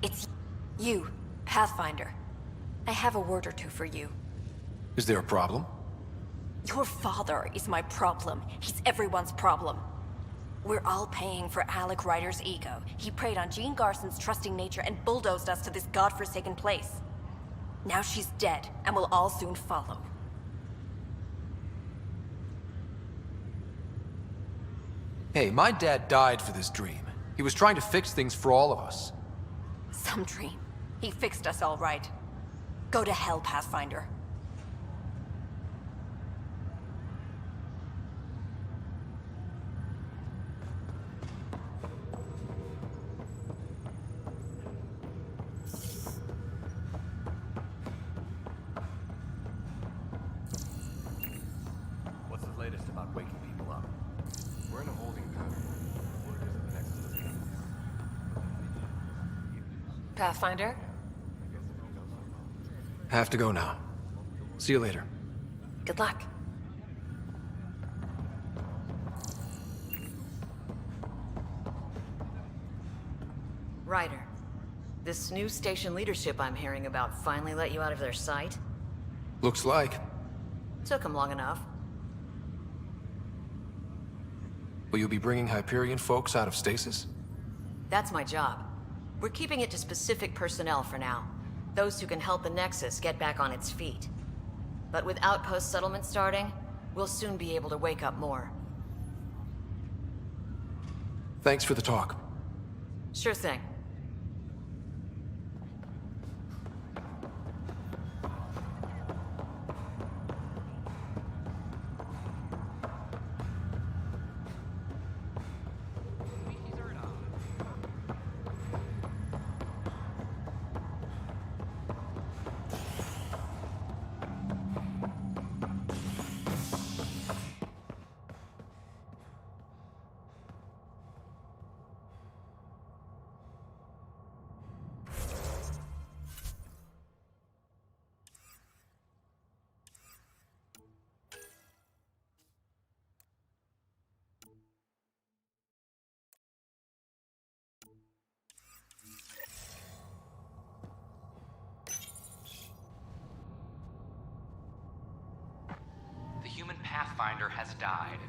It's you, Pathfinder. I have a word or two for you. Is there a problem? Your father is my problem. He's everyone's problem. We're all paying for Alec Ryder's ego. He preyed on Jean Garson's trusting nature and bulldozed us to this godforsaken place. Now she's dead, and we'll all soon follow. Hey, my dad died for this dream. He was trying to fix things for all of us. Some dream. He fixed us all right. Go to hell, Pathfinder. What's the latest about waking people up? We're in a holding pattern. Word is at the next location. Pathfinder? Have to go now. See you later. Good luck. Ryder, this new station leadership I'm hearing about finally let you out of their sight? Looks like. Took them long enough. Will you be bringing Hyperion folks out of stasis? That's my job. We're keeping it to specific personnel for now. Those who can help the Nexus get back on its feet. But with outpost settlement starting, we'll soon be able to wake up more. Thanks for the talk. Sure thing. The human Pathfinder has died.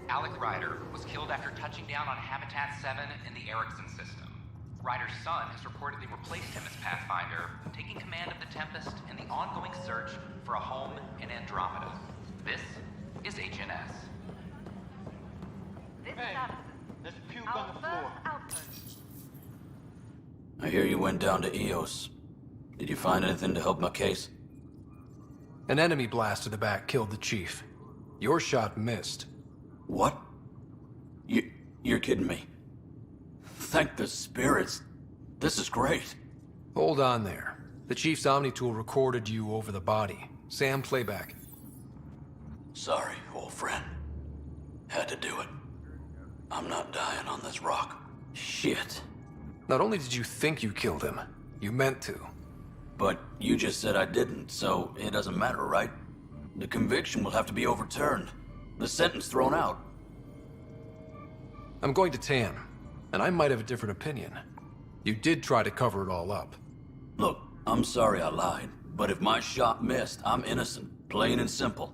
Alec Ryder was killed after touching down on Habitat 7 in the Erickson system. Ryder's son has reportedly replaced him as Pathfinder, taking command of the Tempest in the ongoing search for a home in Andromeda. This is HNS. Hey, there's puke on the floor. I hear you went down to EOS. Did you find anything to help my case? An enemy blast to the back killed the chief. Your shot missed. What? You're kidding me. Thank the spirits. This is great. Hold on there. The chief's Omni tool recorded you over the body. Sam, playback. Sorry, old friend. Had to do it. I'm not dying on this rock. Shit. Not only did you think you killed him, you meant to. But you just said I didn't, so it doesn't matter, right? The conviction will have to be overturned. The sentence thrown out. I'm going to Tan, and I might have a different opinion. You did try to cover it all up. Look, I'm sorry I lied, but if my shot missed, I'm innocent. Plain and simple.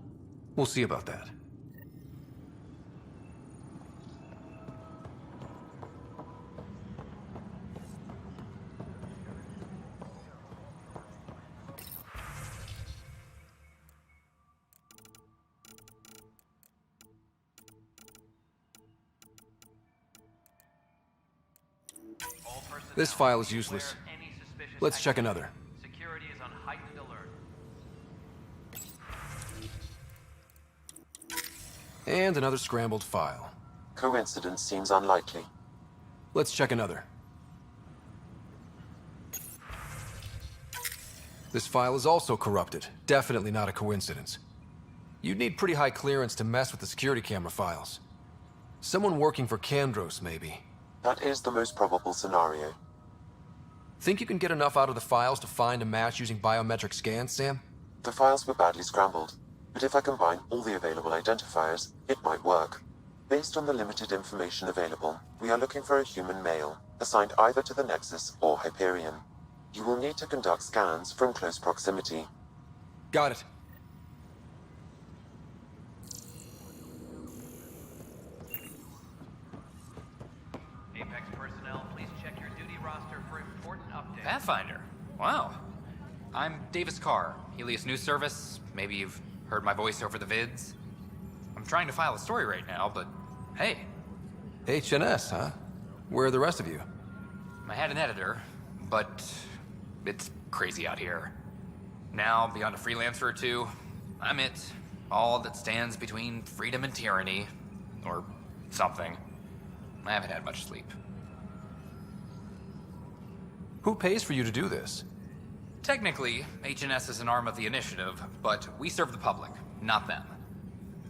We'll see about that. This file is useless. Let's check another. Security is on heightened alert. And another scrambled file. Coincidence seems unlikely. Let's check another. This file is also corrupted. Definitely not a coincidence. You'd need pretty high clearance to mess with the security camera files. Someone working for Kandros, maybe. That is the most probable scenario. Think you can get enough out of the files to find a match using biometric scans, Sam? The files were badly scrambled, but if I combine all the available identifiers, it might work. Based on the limited information available, we are looking for a human male, assigned either to the Nexus or Hyperion. You will need to conduct scans from close proximity. Got it. Apex personnel, please check your duty roster for important updates. Pathfinder. Wow. I'm Davis Carr, Helios News Service. Maybe you've heard my voice over the vids. I'm trying to file a story right now, but hey, HNS, huh? Where are the rest of you? I had an editor, but it's crazy out here. Now, beyond a freelancer or two, I'm it. All that stands between freedom and tyranny. Or something. I haven't had much sleep. Who pays for you to do this? Technically, HNS is an arm of the initiative, but we serve the public, not them.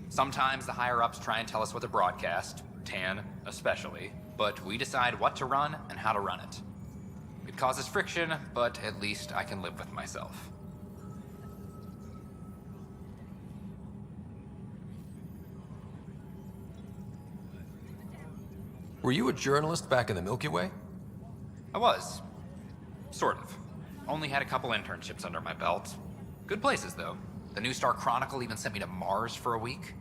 Sometimes the higher-ups try and tell us what to broadcast, Tan especially, but we decide what to run and how to run it. It causes friction, but at least I can live with myself. Were you a journalist back in the Milky Way? I was. Sort of. Only had a couple internships under my belt. Good places, though. The New Star Chronicle even sent me to Mars for a week.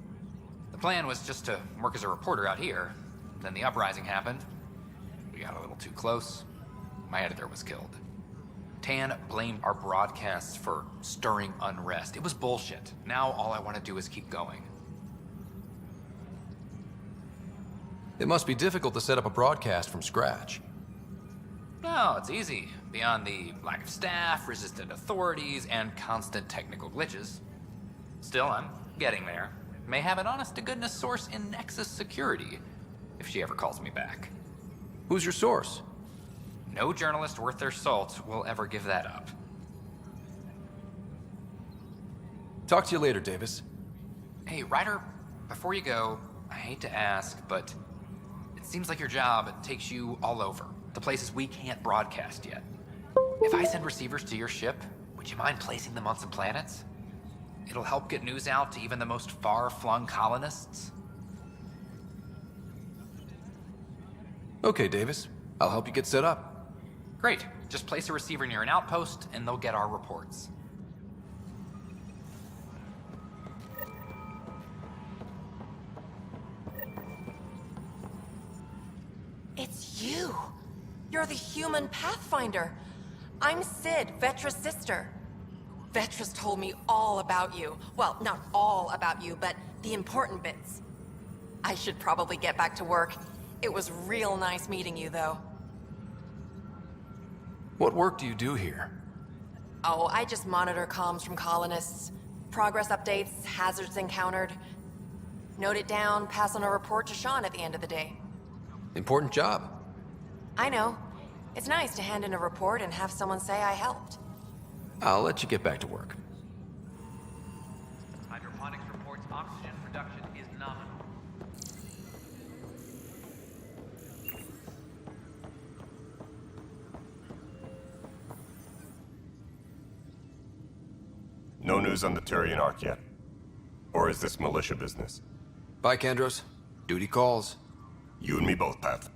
The plan was just to work as a reporter out here. Then the uprising happened. We got a little too close. My editor was killed. Tan blamed our broadcasts for stirring unrest. It was bullshit. Now all I want to do is keep going. It must be difficult to set up a broadcast from scratch. No, it's easy. Beyond the lack of staff, resistant authorities, and constant technical glitches. Still, I'm getting there. May have an honest-to-goodness source in Nexus Security, if she ever calls me back. Who's your source? No journalist worth their salt will ever give that up. Talk to you later, Davis. Hey, Ryder, before you go, I hate to ask, but it seems like your job takes you all over. The places we can't broadcast yet. If I send receivers to your ship, would you mind placing them on some planets? It'll help get news out to even the most far-flung colonists. Okay, Davis. I'll help you get set up. Great. Just place a receiver near an outpost, and they'll get our reports. It's you! You're the human Pathfinder. I'm Sid, Vetra's sister. Vetra's told me all about you. Well, not all about you, but the important bits. I should probably get back to work. It was real nice meeting you, though. What work do you do here? Oh, I just monitor comms from colonists. Progress updates, hazards encountered. Note it down, pass on a report to Sean at the end of the day. Important job. I know. It's nice to hand in a report and have someone say I helped. I'll let you get back to work. Hydroponics reports oxygen production is nominal. No news on the Turian Ark yet? Or is this militia business? Bye, Kandros. Duty calls. You and me both, Path.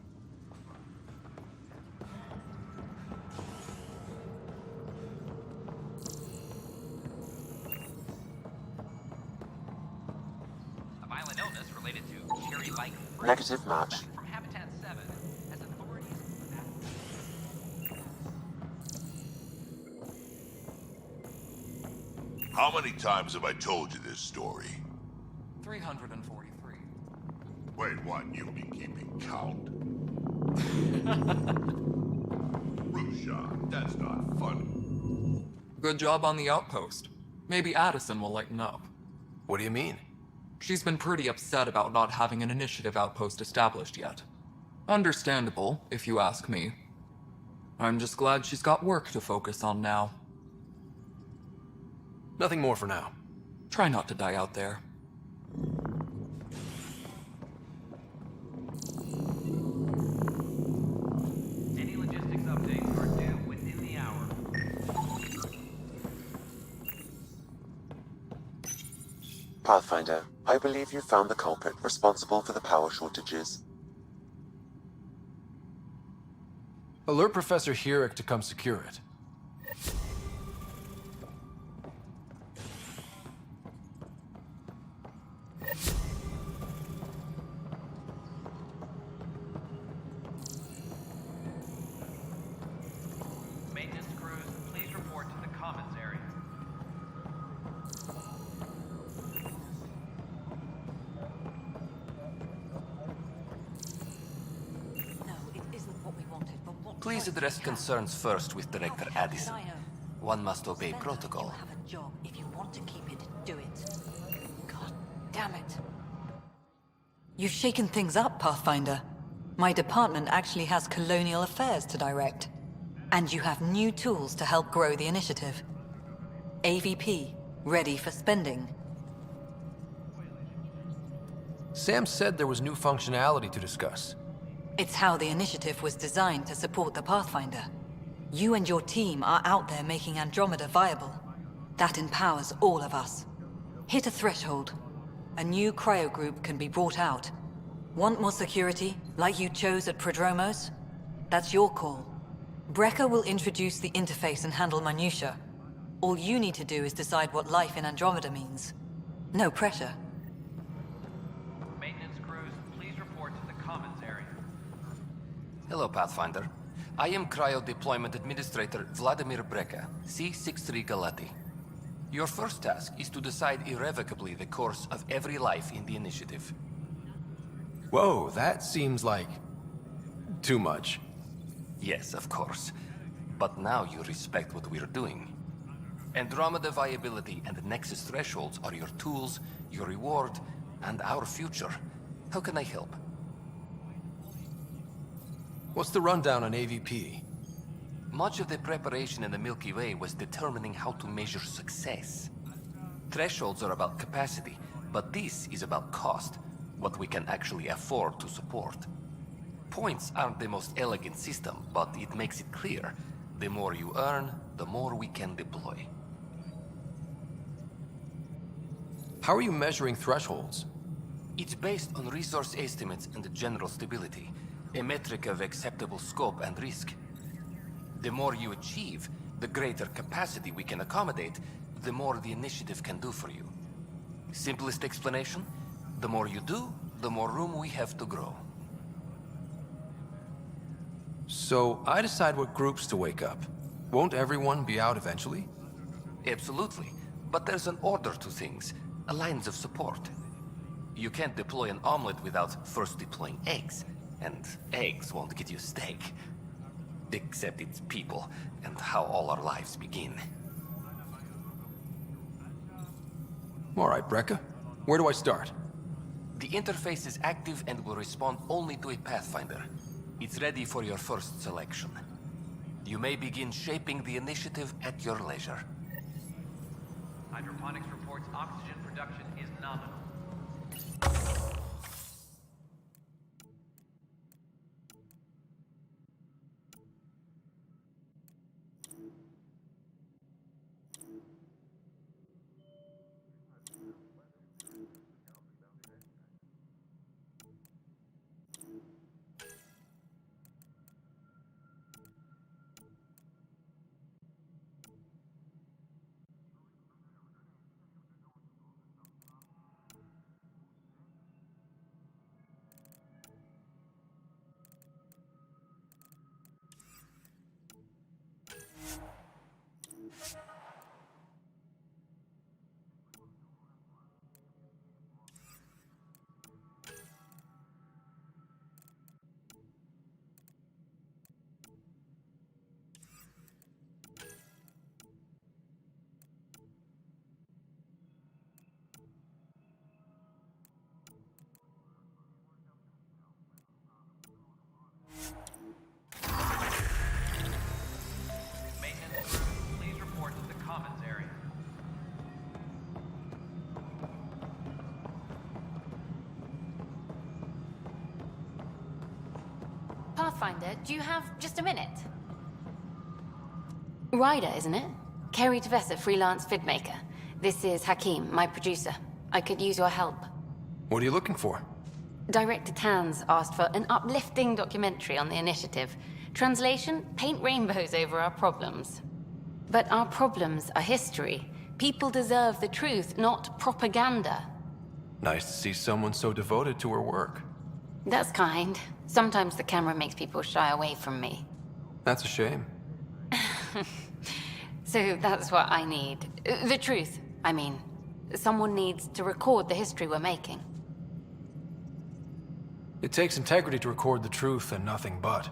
A violent illness related to cherry-like fruit Negative match. from Habitat 7 has authorities... How many times have I told you this story? 343. Wait, what? You've been keeping count? Rushan, that's not funny. Good job on the outpost. Maybe Addison will lighten up. What do you mean? She's been pretty upset about not having an initiative outpost established yet. Understandable, if you ask me. I'm just glad she's got work to focus on now. Nothing more for now. Try not to die out there. Any logistics updates are due within the hour. Pathfinder, I believe you found the culprit responsible for the power shortages. Alert Professor Herrick to come secure it. Please address concerns first with Director Addison. One must obey protocol. You have a job. If you want to keep it, do it. God damn it. You've shaken things up, Pathfinder. My department actually has colonial affairs to direct. And you have new tools to help grow the initiative. AVP, ready for spending. Sam said there was new functionality to discuss. It's how the initiative was designed to support the Pathfinder. You and your team are out there making Andromeda viable. That empowers all of us. Hit a threshold. A new cryo group can be brought out. Want more security, like you chose at Prodromos? That's your call. Brecker will introduce the interface and handle minutiae. All you need to do is decide what life in Andromeda means. No pressure. Maintenance crews, please report to the commons area. Hello, Pathfinder. I am Cryo Deployment Administrator Vladimir Brecker, C-63 Galati. Your first task is to decide irrevocably the course of every life in the initiative. Whoa, that seems like... too much. Yes, of course. But now you respect what we're doing. Andromeda viability and Nexus thresholds are your tools, your reward, and our future. How can I help? What's the rundown on AVP? Much of the preparation in the Milky Way was determining how to measure success. Thresholds are about capacity, but this is about cost, what we can actually afford to support. Points aren't the most elegant system, but it makes it clear. The more you earn, the more we can deploy. How are you measuring thresholds? It's based on resource estimates and general stability, a metric of acceptable scope and risk. The more you achieve, the greater capacity we can accommodate, the more the initiative can do for you. Simplest explanation, the more you do, the more room we have to grow. So, I decide what groups to wake up. Won't everyone be out eventually? Absolutely. But there's an order to things, lines of support. You can't deploy an omelet without first deploying eggs. And eggs won't get you steak. Except it's people, and how all our lives begin. Alright, Brecker. Where do I start? The interface is active and will respond only to a Pathfinder. It's ready for your first selection. You may begin shaping the initiative at your leisure. Hydroponics reports oxygen production is nominal. Maintenance, please report to the commons area. Pathfinder, do you have just a minute? Ryder, isn't it? Kerry Tevessa, freelance vidmaker. This is Hakim, my producer. I could use your help. What are you looking for? Director Tans asked for an uplifting documentary on the initiative. Translation, paint rainbows over our problems. But our problems are history. People deserve the truth, not propaganda. Nice to see someone so devoted to her work. That's kind. Sometimes the camera makes people shy away from me. That's a shame. So that's what I need. The truth, I mean. Someone needs to record the history we're making. It takes integrity to record the truth and nothing but.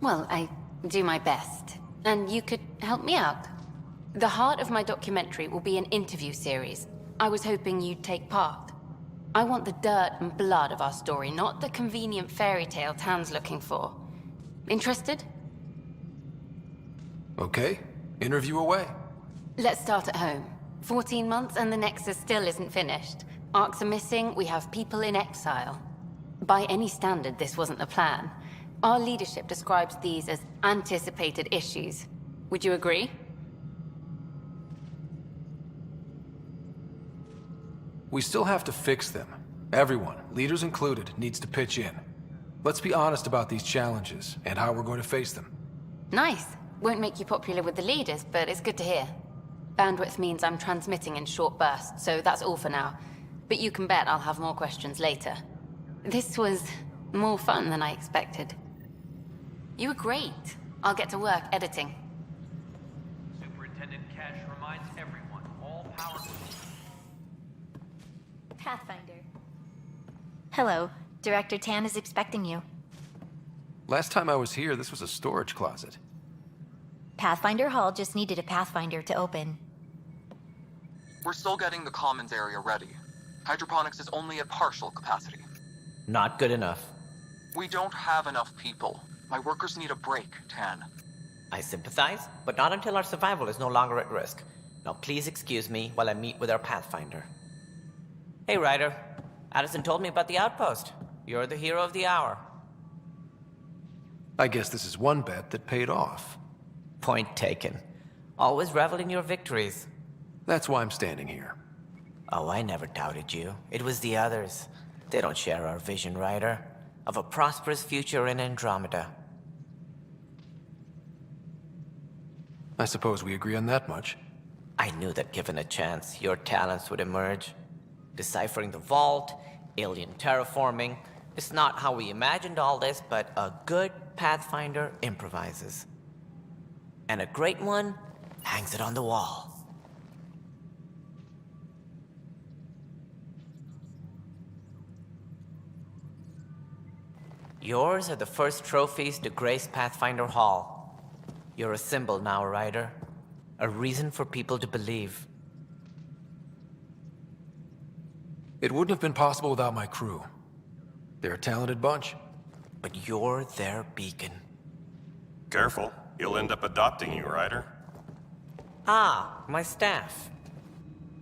Well, I do my best. And you could help me out. The heart of my documentary will be an interview series. I was hoping you'd take part. I want the dirt and blood of our story, not the convenient fairy tale Tan's looking for. Interested? Okay, interview away. Let's start at home. 14 months and the Nexus still isn't finished. Arcs are missing, we have people in exile. By any standard, this wasn't the plan. Our leadership describes these as anticipated issues. Would you agree? We still have to fix them. Everyone, leaders included, needs to pitch in. Let's be honest about these challenges and how we're going to face them. Nice. Won't make you popular with the leaders, but it's good to hear. Bandwidth means I'm transmitting in short bursts, so that's all for now. But you can bet I'll have more questions later. This was more fun than I expected. You were great. I'll get to work editing. Superintendent Cash reminds everyone, all power... Pathfinder. Hello. Director Tan is expecting you. Last time I was here, this was a storage closet. Pathfinder Hall just needed a Pathfinder to open. We're still getting the commons area ready. Hydroponics is only at partial capacity. Not good enough. We don't have enough people. My workers need a break, Tan. I sympathize, but not until our survival is no longer at risk. Now please excuse me while I meet with our Pathfinder. Hey, Ryder. Addison told me about the outpost. You're the hero of the hour. I guess this is one bet that paid off. Point taken. Always revel in your victories. That's why I'm standing here. Oh, I never doubted you. It was the others. They don't share our vision, Ryder. Of a prosperous future in Andromeda. I suppose we agree on that much. I knew that given a chance, your talents would emerge. Deciphering the vault, alien terraforming. It's not how we imagined all this, but a good Pathfinder improvises. And a great one hangs it on the wall. Yours are the first trophies to grace Pathfinder Hall. You're a symbol now, Ryder. A reason for people to believe. It wouldn't have been possible without my crew. They're a talented bunch. But you're their beacon. Careful. He'll end up adopting you, Ryder. Ah, my staff.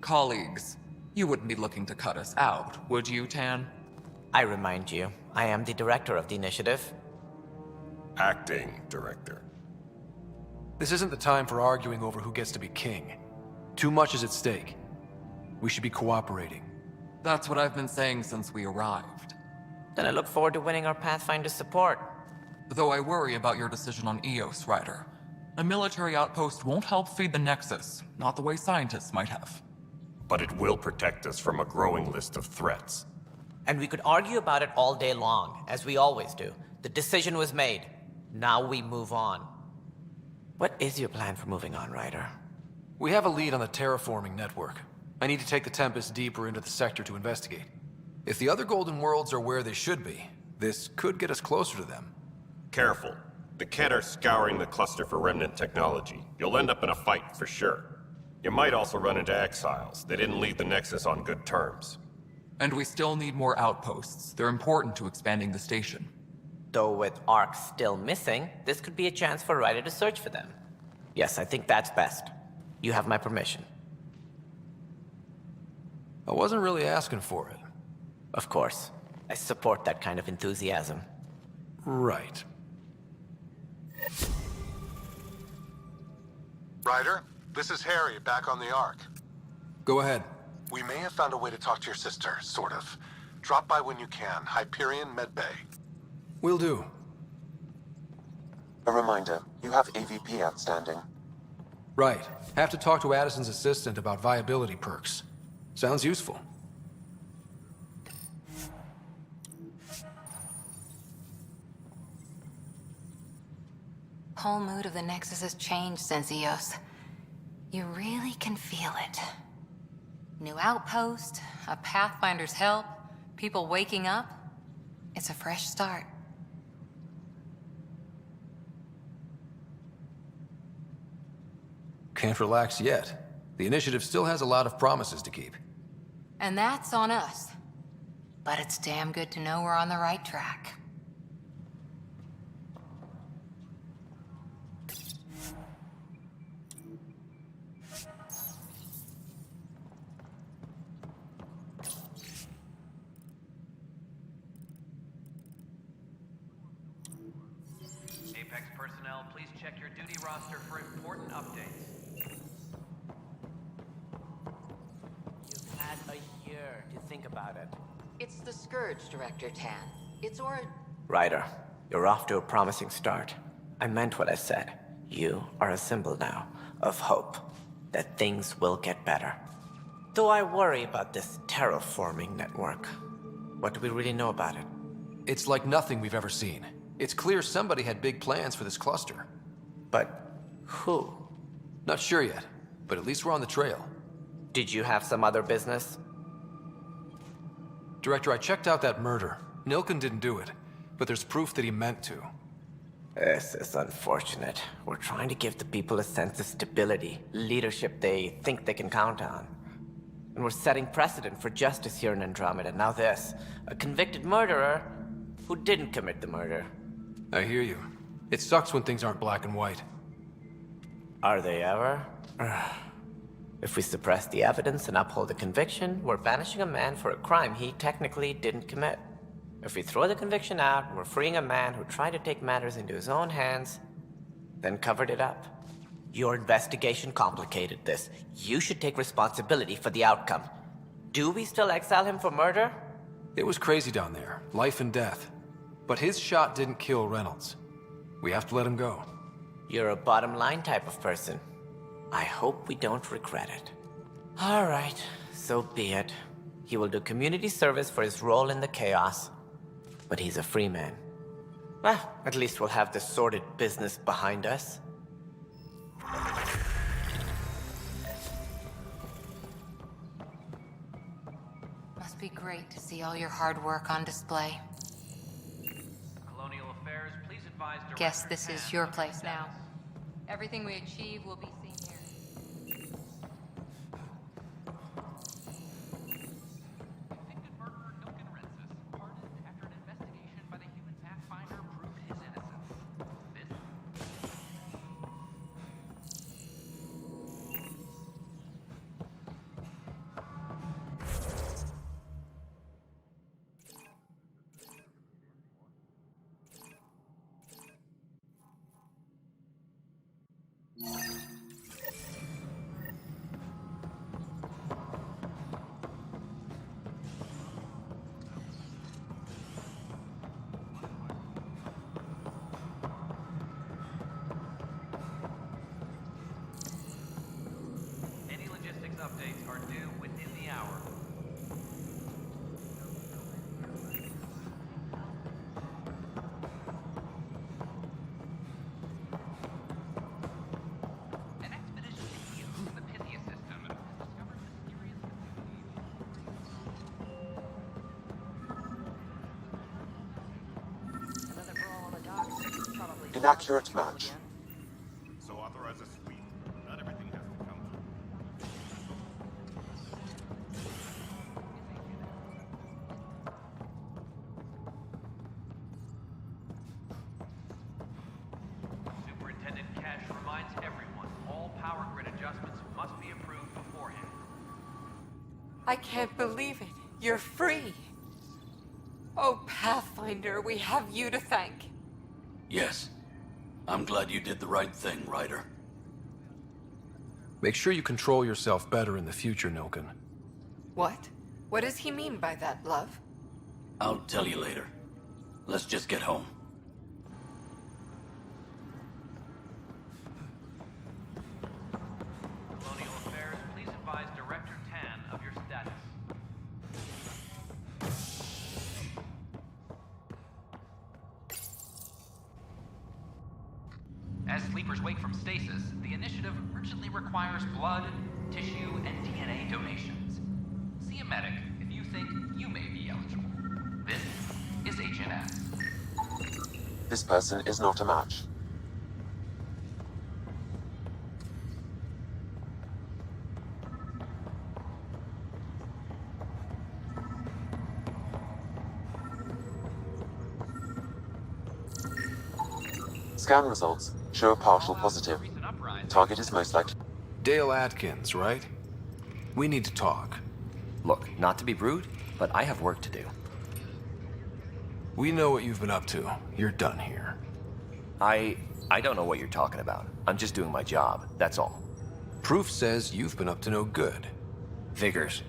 Colleagues, you wouldn't be looking to cut us out, would you, Tan? I remind you, I am the director of the initiative. Acting director. This isn't the time for arguing over who gets to be king. Too much is at stake. We should be cooperating. That's what I've been saying since we arrived. Then I look forward to winning our Pathfinder's support. Though I worry about your decision on Eos, Ryder. A military outpost won't help feed the Nexus, not the way scientists might have. But it will protect us from a growing list of threats. And we could argue about it all day long, as we always do. The decision was made. Now we move on. What is your plan for moving on, Ryder? We have a lead on the terraforming network. I need to take the Tempest deeper into the sector to investigate. If the other Golden Worlds are where they should be, this could get us closer to them. Careful. The Kett are scouring the cluster for remnant technology. You'll end up in a fight, for sure. You might also run into exiles. They didn't leave the Nexus on good terms. And we still need more outposts. They're important to expanding the station. Though with Arcs still missing, this could be a chance for Ryder to search for them. Yes, I think that's best. You have my permission. I wasn't really asking for it. Of course. I support that kind of enthusiasm. Right. Ryder, this is Harry, back on the Ark. Go ahead. We may have found a way to talk to your sister, sort of. Drop by when you can. Hyperion Medbay. Will do. A reminder, you have AVP outstanding. Right. Have to talk to Addison's assistant about viability perks. Sounds useful. Whole mood of the Nexus has changed since Eos. You really can feel it. New outpost, a Pathfinder's help, people waking up. It's a fresh start. can't relax yet. The initiative still has a lot of promises to keep. And that's on us. But it's damn good to know we're on the right track. Apex personnel, please check your duty roster for important updates. You've had a year to think about it. It's the Scourge, Director Tan. It's Ryder, you're off to a promising start. I meant what I said. You are a symbol now of hope that things will get better. Though I worry about this terraforming network. What do we really know about it? It's like nothing we've ever seen. It's clear somebody had big plans for this cluster. But who? Not sure yet, but at least we're on the trail. Did you have some other business? Director, I checked out that murder. Nilken didn't do it, but there's proof that he meant to. This is unfortunate. We're trying to give the people a sense of stability, leadership they think they can count on. And we're setting precedent for justice here in Andromeda. Now this, a convicted murderer who didn't commit the murder. I hear you. It sucks when things aren't black and white. Are they ever? If we suppress the evidence and uphold the conviction, we're banishing a man for a crime he technically didn't commit. If we throw the conviction out, we're freeing a man who tried to take matters into his own hands, then covered it up. Your investigation complicated this. You should take responsibility for the outcome. Do we still exile him for murder? It was crazy down there, life and death. But his shot didn't kill Reynolds. We have to let him go. You're a bottom line type of person. I hope we don't regret it. All right, so be it. He will do community service for his role in the chaos. But he's a free man. Well, at least we'll have this sordid business behind us. Must be great to see all your hard work on display. Colonial Affairs, please advise Director Guess this Tan is your of the place status. now. Everything we achieve will be seen here. Convicted murderer Nilken Rensis pardoned after an investigation by the human Pathfinder proved his innocence. This Any logistics updates are due within the hour. An expedition to the Pythia system has discovered mysterious Inaccurate match. So authorize a sweep. Not everything has to come through. Superintendent Cash reminds everyone all power grid adjustments must be approved beforehand. I can't believe it. You're free. Oh, Pathfinder, we have you to thank. Yes. I'm glad you did the right thing, Ryder. Make sure you control yourself better in the future, Nilken. What? What does he mean by that, love? I'll tell you later. Let's just get home. Colonial Affairs, please advise Director Tan of your status. As sleepers wake from stasis, the initiative urgently requires blood, tissue, and DNA donations. See a medic if you think you may be eligible. This is HNS. This person is not a match. Scan results show a partial positive. Target is most likely... Dale Atkins, right? We need to talk. Look, not to be rude, but I have work to do. We know what you've been up to. You're done here. I don't know what you're talking about. I'm just doing my job, that's all. Proof says you've been up to no good. Figures.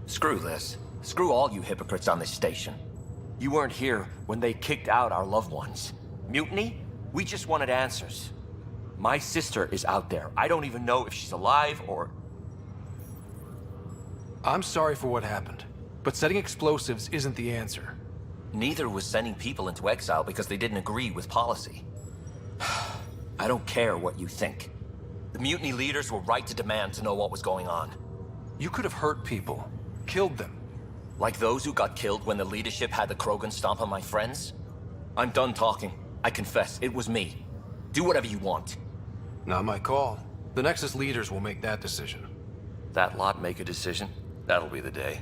Screw this. Screw all you hypocrites on this station. You weren't here when they kicked out our loved ones. Mutiny? We just wanted answers. My sister is out there. I don't even know if she's alive or... I'm sorry for what happened, but setting explosives isn't the answer. Neither was sending people into exile because they didn't agree with policy. I don't care what you think. The mutiny leaders were right to demand to know what was going on. You could have hurt people, killed them. Like those who got killed when the leadership had the Krogan stomp on my friends? I'm done talking. I confess, it was me. Do whatever you want. Not my call. The Nexus leaders will make that decision. That lot make a decision? That'll be the day.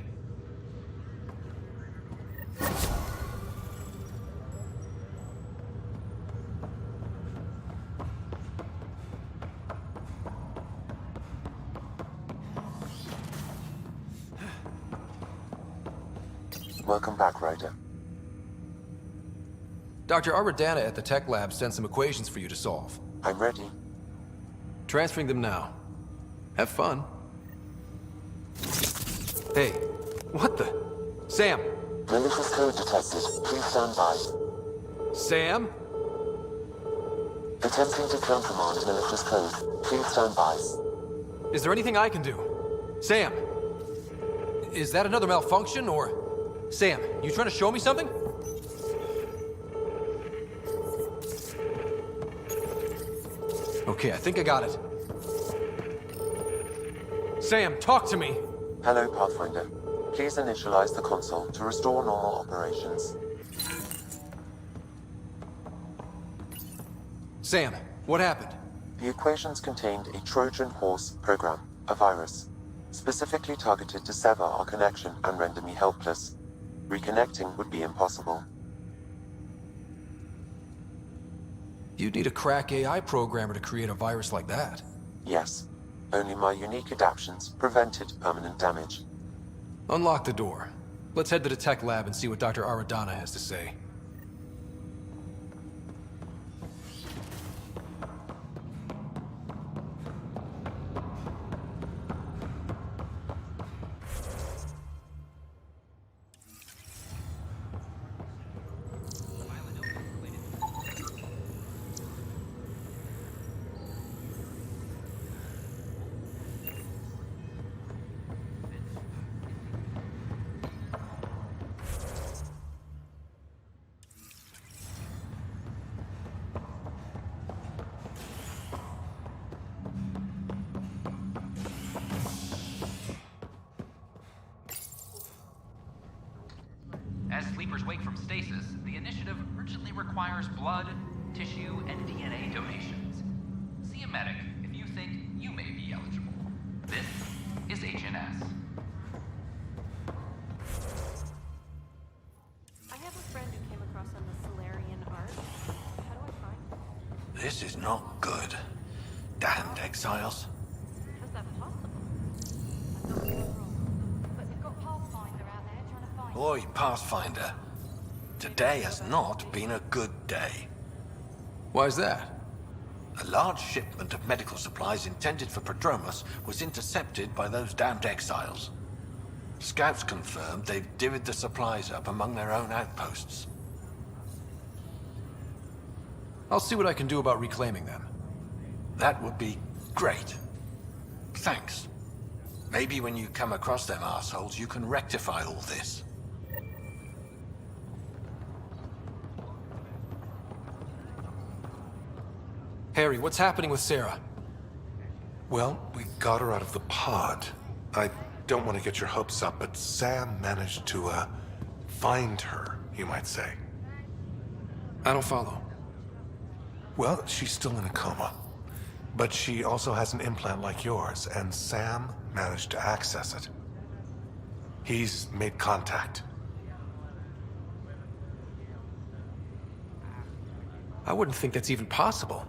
Welcome back, Ryder. Dr. Aradana at the tech lab sent some equations for you to solve. I'm ready. Transferring them now. Have fun. Hey, what the? Sam! Malicious code detected. Please stand by. Sam? Attempting to countermand malicious code. Please stand by. Is there anything I can do? Sam! Is that another malfunction, or... Sam, you trying to show me something? Okay, I think I got it. Sam, talk to me! Hello, Pathfinder. Please initialize the console to restore normal operations. Sam, what happened? The equations contained a Trojan horse program, a virus, specifically targeted to sever our connection and render me helpless. Reconnecting would be impossible. You'd need a crack AI programmer to create a virus like that. Yes. Only my unique adaptions prevented permanent damage. Unlock the door. Let's head to the tech lab and see what Dr. Aradana has to say. As sleepers wake from stasis, the initiative urgently requires blood, tissue, and DNA donations. See a medic if you think you may be eligible. This is HNS. I have a friend who came across on the Solarian art. How do I find it? This is not good. Damned exiles. How's that possible? But they've got Pathfinder out there trying to find Oi, Pathfinder. Today has not been a good day. Why's that? A large shipment of medical supplies intended for Prodromus was intercepted by those damned exiles. Scouts confirmed they've divvied the supplies up among their own outposts. I'll see what I can do about reclaiming them. That would be great. Thanks. Maybe when you come across them assholes, you can rectify all this. Harry, what's happening with Sarah? Well, we got her out of the pod. I don't want to get your hopes up, but Sam managed to, find her, you might say. I don't follow. Well, she's still in a coma. But she also has an implant like yours, and Sam managed to access it. He's made contact. I wouldn't think that's even possible.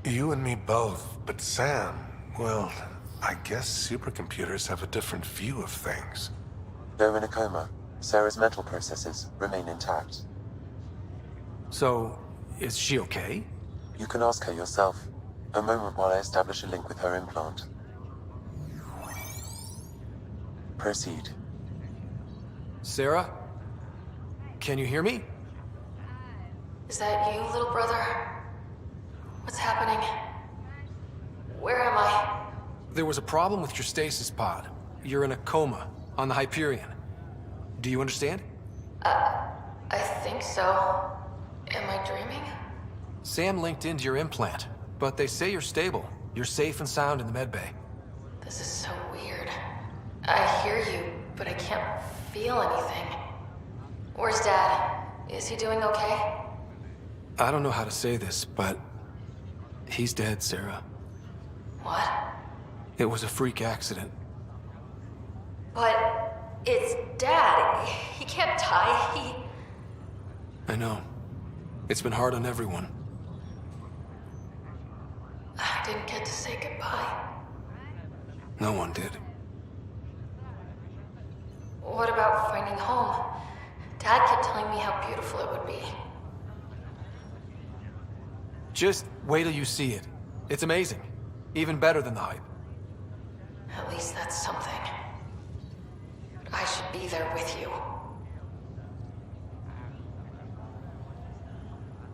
You and me both, but Sam, well, I guess supercomputers have a different view of things. Though in a coma, Sarah's mental processes remain intact. So, is she okay? You can ask her yourself. A moment while I establish a link with her implant. Proceed. Sarah? Can you hear me? Is that you, little brother? What's happening? Where am I? There was a problem with your stasis pod. You're in a coma, on the Hyperion. Do you understand? I think so. Am I dreaming? Sam linked into your implant, but they say you're stable. You're safe and sound in the medbay. This is so weird. I hear you, but I can't feel anything. Where's Dad? Is he doing okay? I don't know how to say this, but he's dead, Sarah. What? It was a freak accident. But it's Dad. He can't die. I know. It's been hard on everyone. I didn't get to say goodbye. No one did. What about finding home? Dad kept telling me how beautiful it would be. Just wait till you see it. It's amazing. Even better than the hype. At least that's something. But I should be there with you.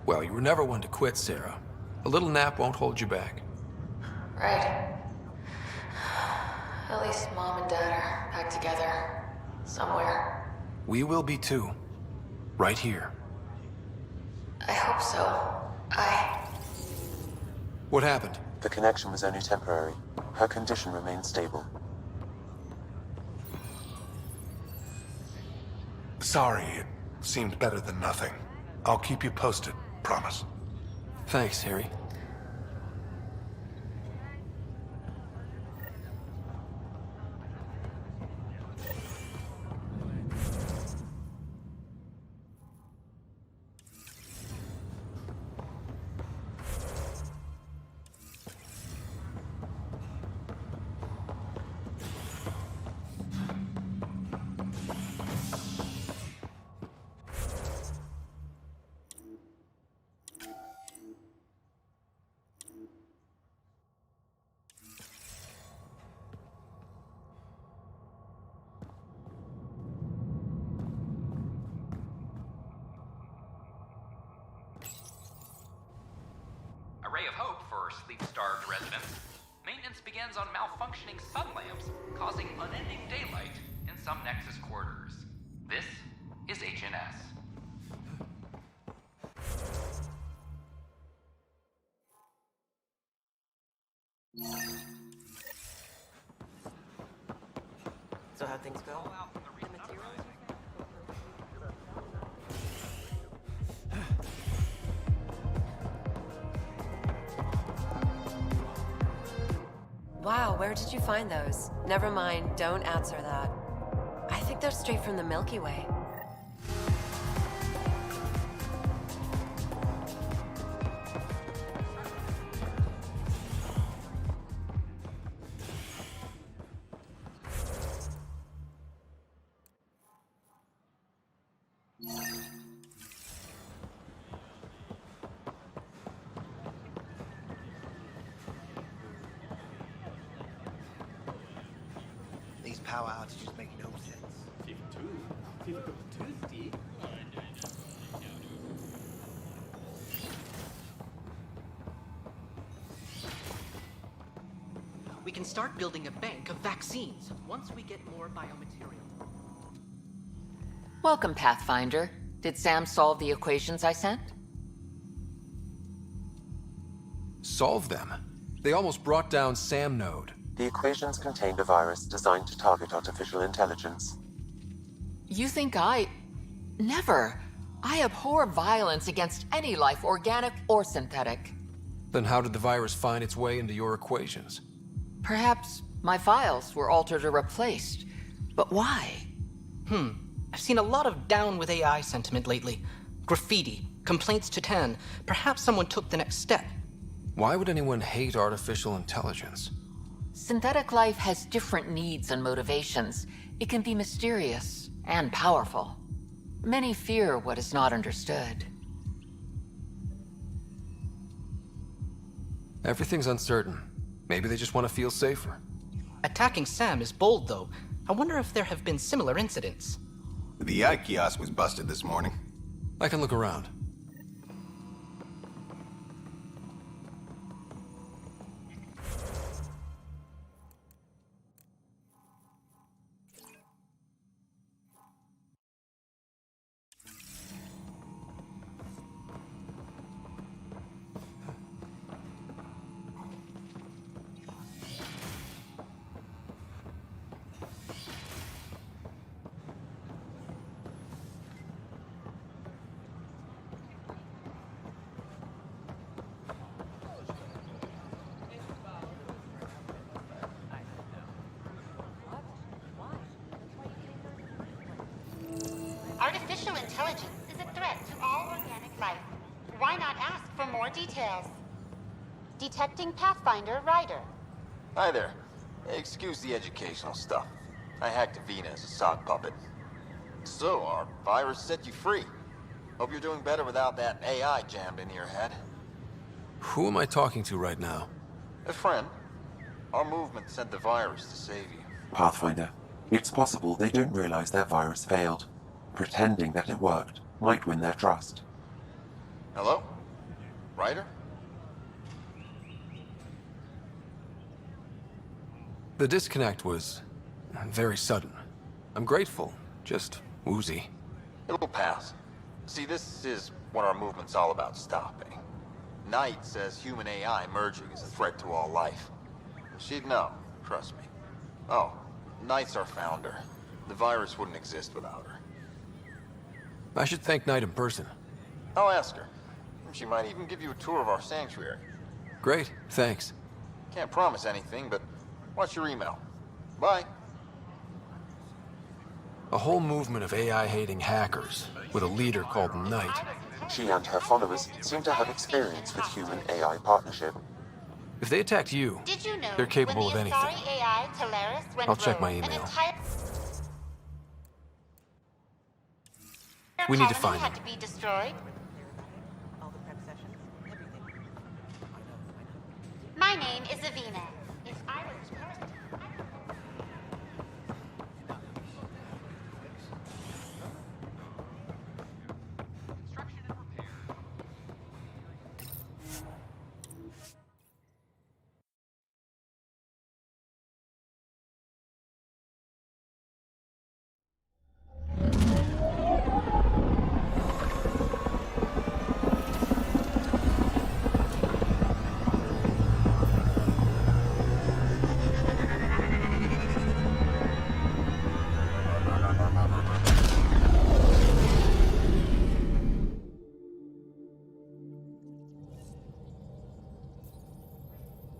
Well, you were never one to quit, Sarah. A little nap won't hold you back. Right. At least Mom and Dad are back together. Somewhere. We will be too. Right here. I hope so. What happened? The connection was only temporary. Her condition remains stable. Sorry, it seemed better than nothing. I'll keep you posted, promise. Thanks, Harry. A ray of hope for sleep-starved residents. Maintenance begins on malfunctioning sun lamps, causing unending daylight in some Nexus quarters. This is HNS. So how things go? Wow, where did you find those? Never mind, don't answer that. I think they're straight from the Milky Way. These power outages make no sense. We can start building a bank of vaccines once we get more biomaterial. Welcome, Pathfinder. Did Sam solve the equations I sent? Solve them? They almost brought down Sam Node. The equations contained a virus designed to target artificial intelligence. You think Never. I abhor violence against any life, organic or synthetic. Then how did the virus find its way into your equations? Perhaps my files were altered or replaced. But why? I've seen a lot of down with AI sentiment lately. Graffiti, complaints to 10. Perhaps someone took the next step. Why would anyone hate artificial intelligence? Synthetic life has different needs and motivations. It can be mysterious and powerful. Many fear what is not understood. Everything's uncertain. Maybe they just want to feel safer. Attacking Sam is bold, though. I wonder if there have been similar incidents. The AI kiosk was busted this morning. I can look around. Artificial intelligence is a threat to all organic life. Why not ask for more details? Detecting Pathfinder Ryder. Hi there. Excuse the educational stuff. I hacked Avina as a sock puppet. So, our virus set you free. Hope you're doing better without that AI jammed into your head. Who am I talking to right now? A friend. Our movement sent the virus to save you. Pathfinder, it's possible they don't realize their virus failed. Pretending that it worked might win their trust. Hello? Ryder? The disconnect was very sudden. I'm grateful, just woozy. It'll pass. See, this is what our movement's all about stopping. Knight says human AI merging is a threat to all life. She'd know, trust me. Oh, Knight's our founder. The virus wouldn't exist without her. I should thank Knight in person. I'll ask her. She might even give you a tour of our sanctuary. Great, thanks. Can't promise anything, but watch your email. Bye. A whole movement of AI-hating hackers, with a leader called Knight. She and her followers seem to have experience with human-AI partnership. If they attacked you, they're capable of anything. I'll check my email. We need to find them. Had to be destroyed. My name is Avina. If I were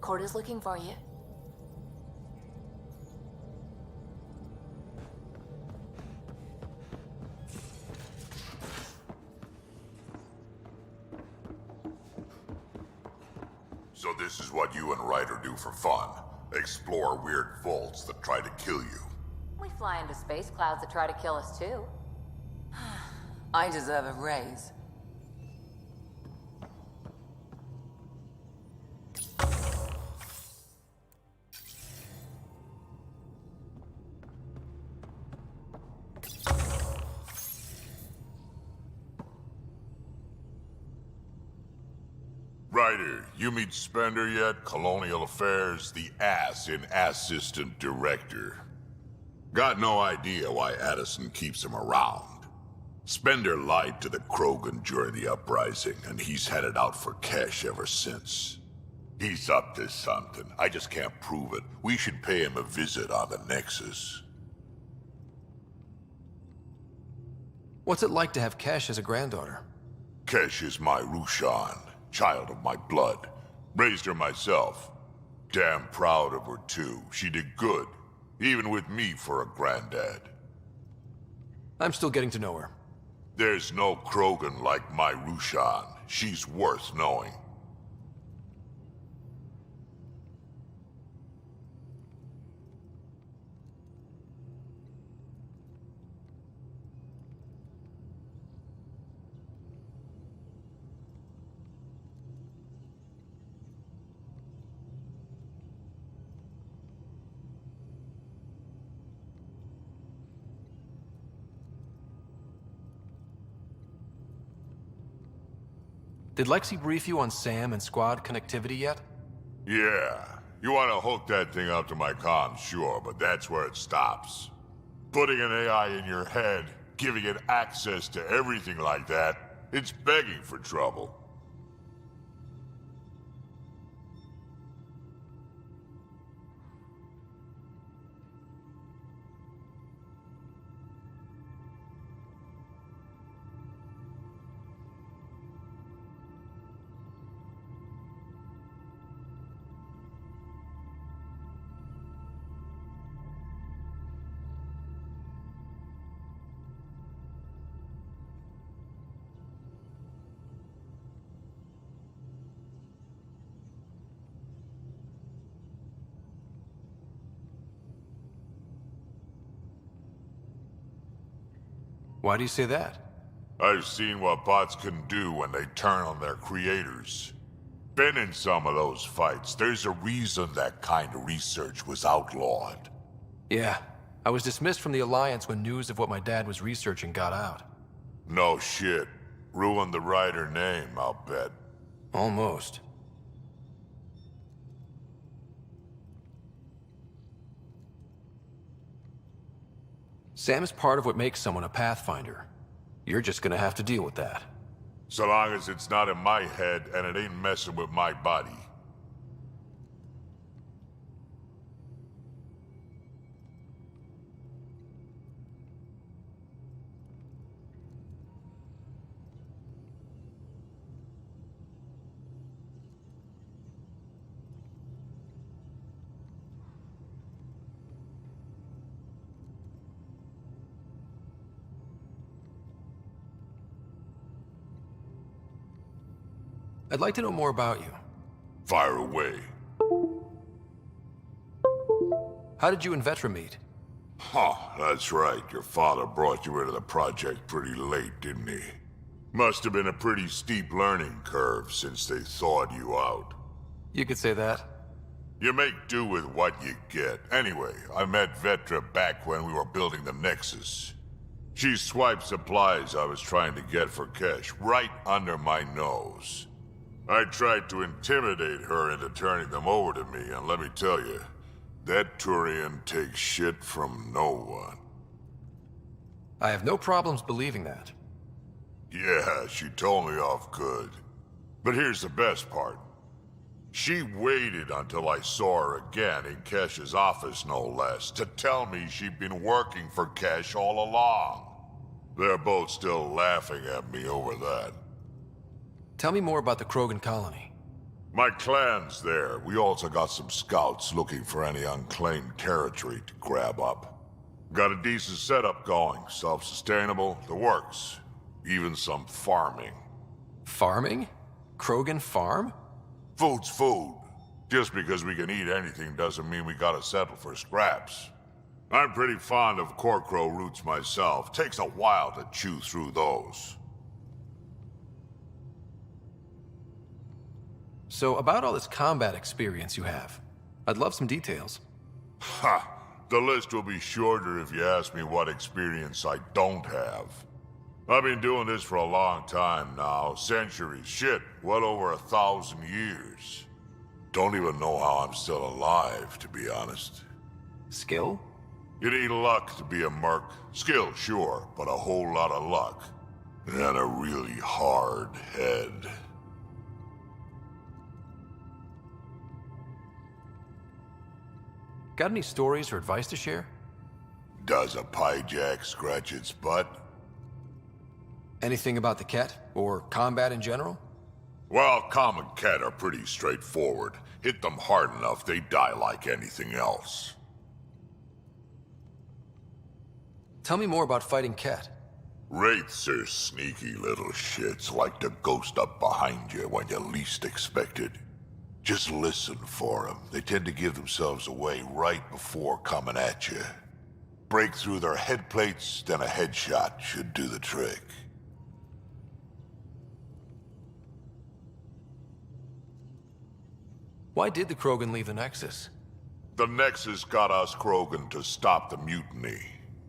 Court is looking for you. So this is what you and Ryder do for fun? Explore weird vaults that try to kill you? We fly into space clouds that try to kill us too. I deserve a raise. Ryder, you meet Spender yet? Colonial Affairs, the ass in Assistant Director. Got no idea why Addison keeps him around. Spender lied to the Krogan during the uprising, and he's headed out for cash ever since. He's up to something. I just can't prove it. We should pay him a visit on the Nexus. What's it like to have Kesh as a granddaughter? Kesh is my Rushan, child of my blood. Raised her myself. Damn proud of her too. She did good, even with me for a granddad. I'm still getting to know her. There's no Krogan like my Rushan. She's worth knowing. Did Lexi brief you on Sam and squad connectivity yet? Yeah. You want to hook that thing up to my comms, sure, but that's where it stops. Putting an AI in your head, giving it access to everything like that, it's begging for trouble. Why do you say that? I've seen what bots can do when they turn on their creators. Been in some of those fights. There's a reason that kind of research was outlawed. Yeah. I was dismissed from the Alliance when news of what my dad was researching got out. No shit. Ruined the writer name, I'll bet. Almost. Sam is part of what makes someone a Pathfinder. You're just gonna have to deal with that. So long as it's not in my head and it ain't messing with my body. I'd like to know more about you. Fire away. How did you and Vetra meet? Huh, that's right. Your father brought you into the project pretty late, didn't he? Must have been a pretty steep learning curve since they thawed you out. You could say that. You make do with what you get. Anyway, I met Vetra back when we were building the Nexus. She swiped supplies I was trying to get for Kesh right under my nose. I tried to intimidate her into turning them over to me, and let me tell you, that Turian takes shit from no one. I have no problems believing that. Yeah, she told me off good. But here's the best part. She waited until I saw her again in Kesh's office, no less, to tell me she'd been working for Kesh all along. They're both still laughing at me over that. Tell me more about the Krogan colony. My clan's there. We also got some scouts looking for any unclaimed territory to grab up. Got a decent setup going, self-sustainable, the works. Even some farming. Farming? Krogan farm? Food's food. Just because we can eat anything doesn't mean we gotta settle for scraps. I'm pretty fond of Corcrow roots myself. Takes a while to chew through those. So, about all this combat experience you have, I'd love some details. Ha! The list will be shorter if you ask me what experience I don't have. I've been doing this for a long time now, centuries, shit, well over 1,000 years. Don't even know how I'm still alive, to be honest. Skill? You need luck to be a merc. Skill, sure, but a whole lot of luck. And a really hard head. Got any stories or advice to share? Does a pyjak scratch its butt? Anything about the Ket, or combat in general? Well, common Ket are pretty straightforward. Hit them hard enough, they die like anything else. Tell me more about fighting Cat. Wraiths are sneaky little shits, like to ghost up behind you when you least expect it. Just listen for them. They tend to give themselves away right before coming at you. Break through their head plates, then a headshot should do the trick. Why did the Krogan leave the Nexus? The Nexus got us Krogan to stop the mutiny.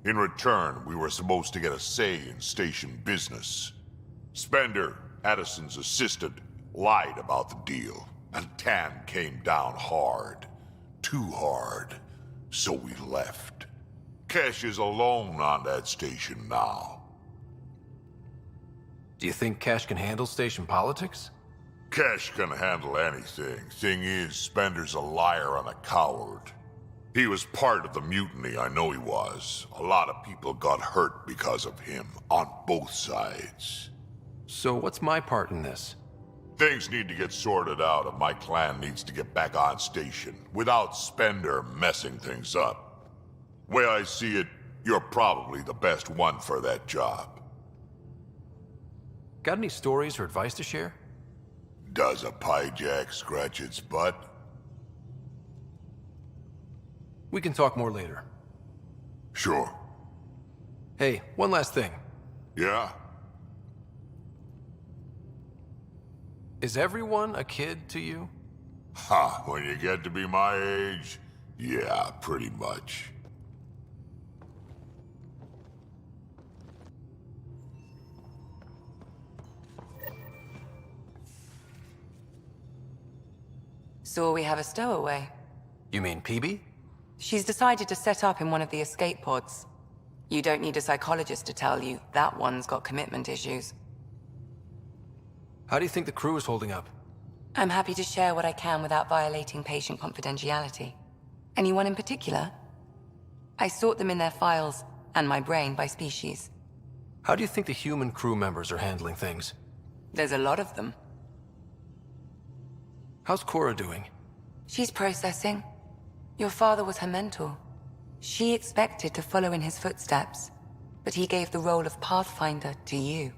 In return, we were supposed to get a say in station business. Spender, Addison's assistant, lied about the deal, and Tan came down hard. Too hard. So we left. Kesh is alone on that station now. Do you think Cash can handle station politics? Kesh can handle anything. Thing is, Spender's a liar and a coward. He was part of the mutiny, I know he was. A lot of people got hurt because of him, on both sides. So what's my part in this? Things need to get sorted out and my clan needs to get back on station, without Spender messing things up. Way I see it, you're probably the best one for that job. Got any stories or advice to share? Does a piejack scratch its butt? We can talk more later. Sure. Hey, one last thing. Yeah? Is everyone a kid to you? Ha, when you get to be my age, yeah, pretty much. So we have a stowaway. You mean PB? She's decided to set up in one of the escape pods. You don't need a psychologist to tell you that one's got commitment issues. How do you think the crew is holding up? I'm happy to share what I can without violating patient confidentiality. Anyone in particular? I sort them in their files, and my brain, by species. How do you think the human crew members are handling things? There's a lot of them. How's Cora doing? She's processing. Your father was her mentor. She expected to follow in his footsteps, but he gave the role of Pathfinder to you.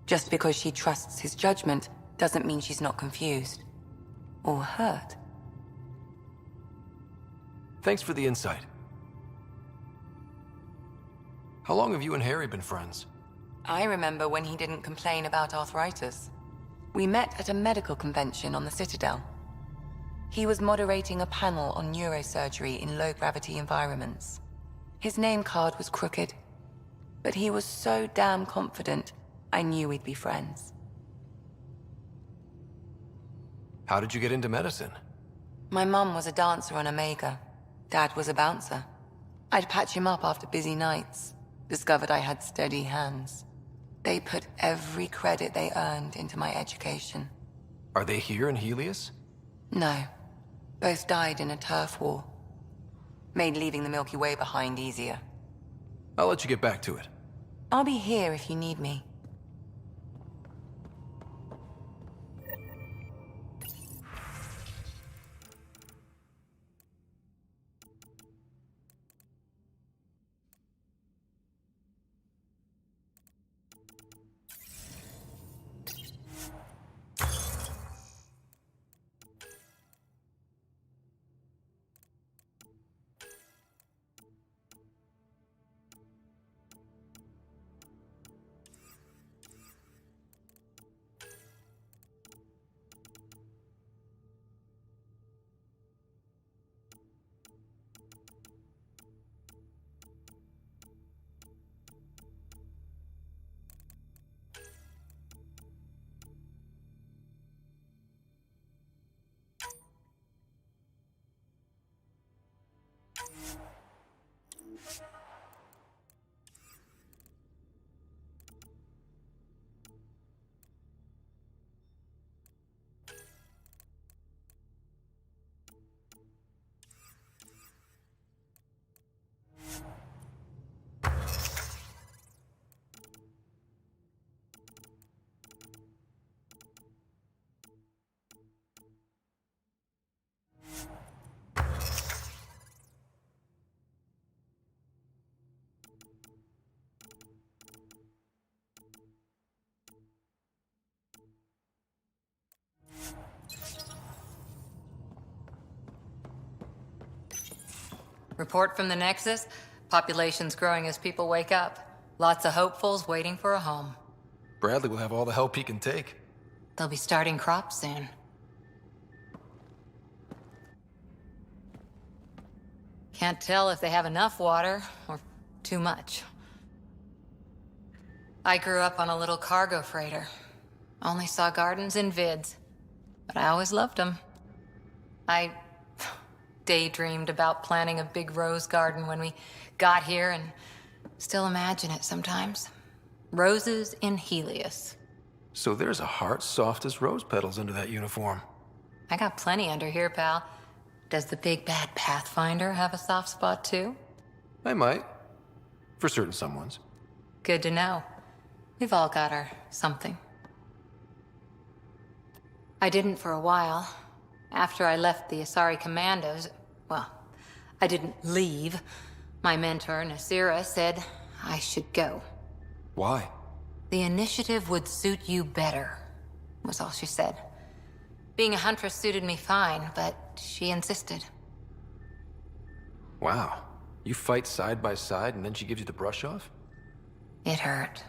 Just because she trusts his judgment doesn't mean she's not confused. Or hurt. Thanks for the insight. How long have you and Harry been friends? I remember when he didn't complain about arthritis. We met at a medical convention on the Citadel. He was moderating a panel on neurosurgery in low-gravity environments. His name card was crooked, but he was so damn confident, I knew we'd be friends. How did you get into medicine? My mum was a dancer on Omega. Dad was a bouncer. I'd patch him up after busy nights. Discovered I had steady hands. They put every credit they earned into my education. Are they here in Helios? No. Both died in a turf war. Made leaving the Milky Way behind easier. I'll let you get back to it. I'll be here if you need me. Report from the Nexus. Population's growing as people wake up. Lots of hopefuls waiting for a home. Bradley will have all the help he can take. They'll be starting crops soon. Can't tell if they have enough water or too much. I grew up on a little cargo freighter. Only saw gardens in vids, but I always loved them. I daydreamed about planting a big rose garden when we got here and still imagine it sometimes. Roses in Helios. So there's a heart soft as rose petals under that uniform. I got plenty under here, pal. Does the big bad Pathfinder have a soft spot too? I might. For certain someones. Good to know. We've all got our something. I didn't for a while. After I left the Asari Commandos, well, I didn't leave. My mentor, Nasira, said I should go. Why? The initiative would suit you better, was all she said. Being a huntress suited me fine, but she insisted. Wow. You fight side by side and then she gives you the brush off? It hurt.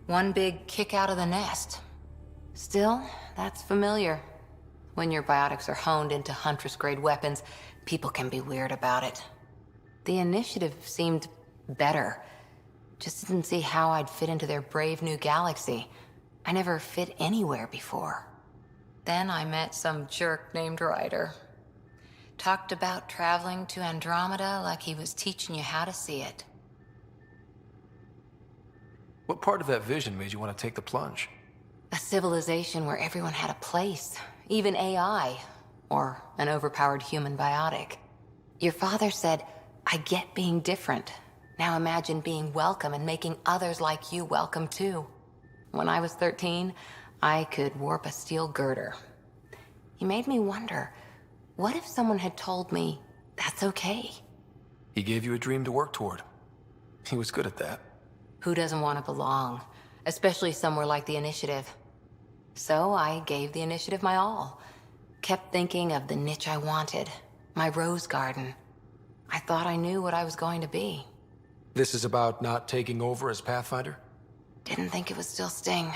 One big kick out of the nest. Still, that's familiar. When your biotics are honed into Huntress-grade weapons, people can be weird about it. The initiative seemed better. Just didn't see how I'd fit into their brave new galaxy. I never fit anywhere before. Then I met some jerk named Ryder. Talked about traveling to Andromeda like he was teaching you how to see it. What part of that vision made you want to take the plunge? A civilization where everyone had a place, even AI, or an overpowered human biotic. Your father said, I get being different. Now imagine being welcome and making others like you welcome too. When I was 13, I could warp a steel girder. He made me wonder, what if someone had told me that's okay? He gave you a dream to work toward. He was good at that. Who doesn't want to belong? Especially somewhere like the Initiative. So I gave the Initiative my all. Kept thinking of the niche I wanted. My rose garden. I thought I knew what I was going to be. This is about not taking over as Pathfinder? Didn't think it would still sting.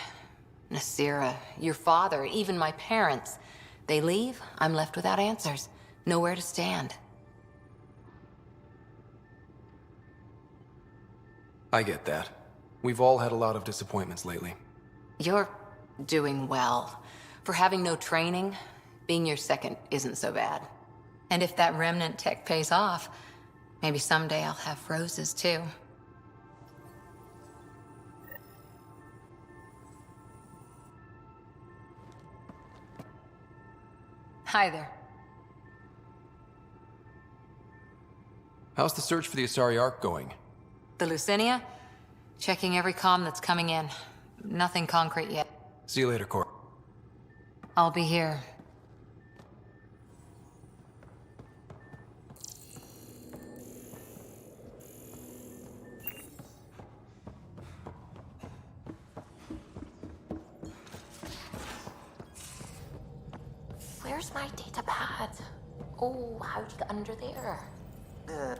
Nasira, your father, even my parents. They leave, I'm left without answers. Nowhere to stand. I get that. We've all had a lot of disappointments lately. You're doing well. For having no training, being your second isn't so bad. And if that remnant tech pays off, maybe someday I'll have roses too. Hi there. How's the search for the Asari Ark going? The Lucinia? Checking every comm that's coming in. Nothing concrete yet. See you later, Cor. I'll be here. Where's my data pad? Oh, how'd you get under there? Oh.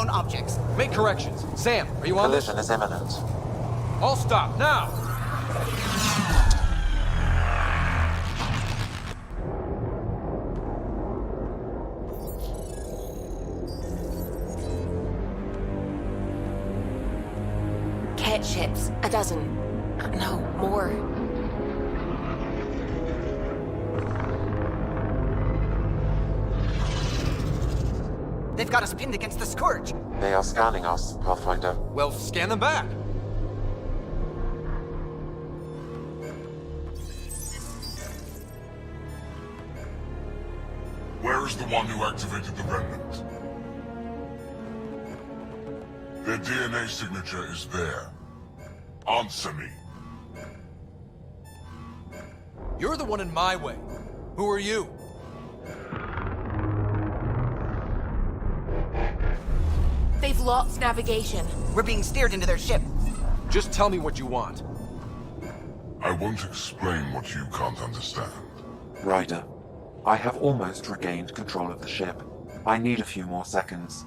unknown objects. Make corrections. Sam, are you on this? Collision is imminent. All stop, now! Cat ships. A dozen. No, more. They've got us pinned against the Scourge. They are scanning us, Pathfinder. Well, scan them back. Where is the one who activated the remnant? Their DNA signature is there. Answer me. You're the one in my way. Who are you? They've lost navigation. We're being steered into their ship. Just tell me what you want. I won't explain what you can't understand. Ryder, I have almost regained control of the ship. I need a few more seconds.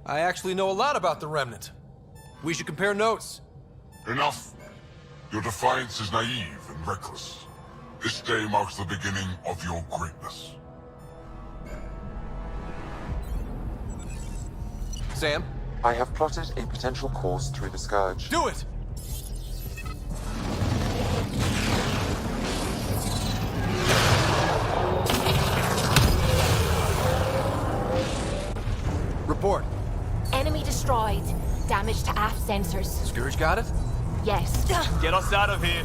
I actually know a lot about the Remnant. We should compare notes. Enough. Your defiance is naive and reckless. This day marks the beginning of your greatness. Sam? I have plotted a potential course through the Scourge. Do it! Report. Enemy destroyed. Damage to aft sensors. Scourge got it? Yes. Get us out of here.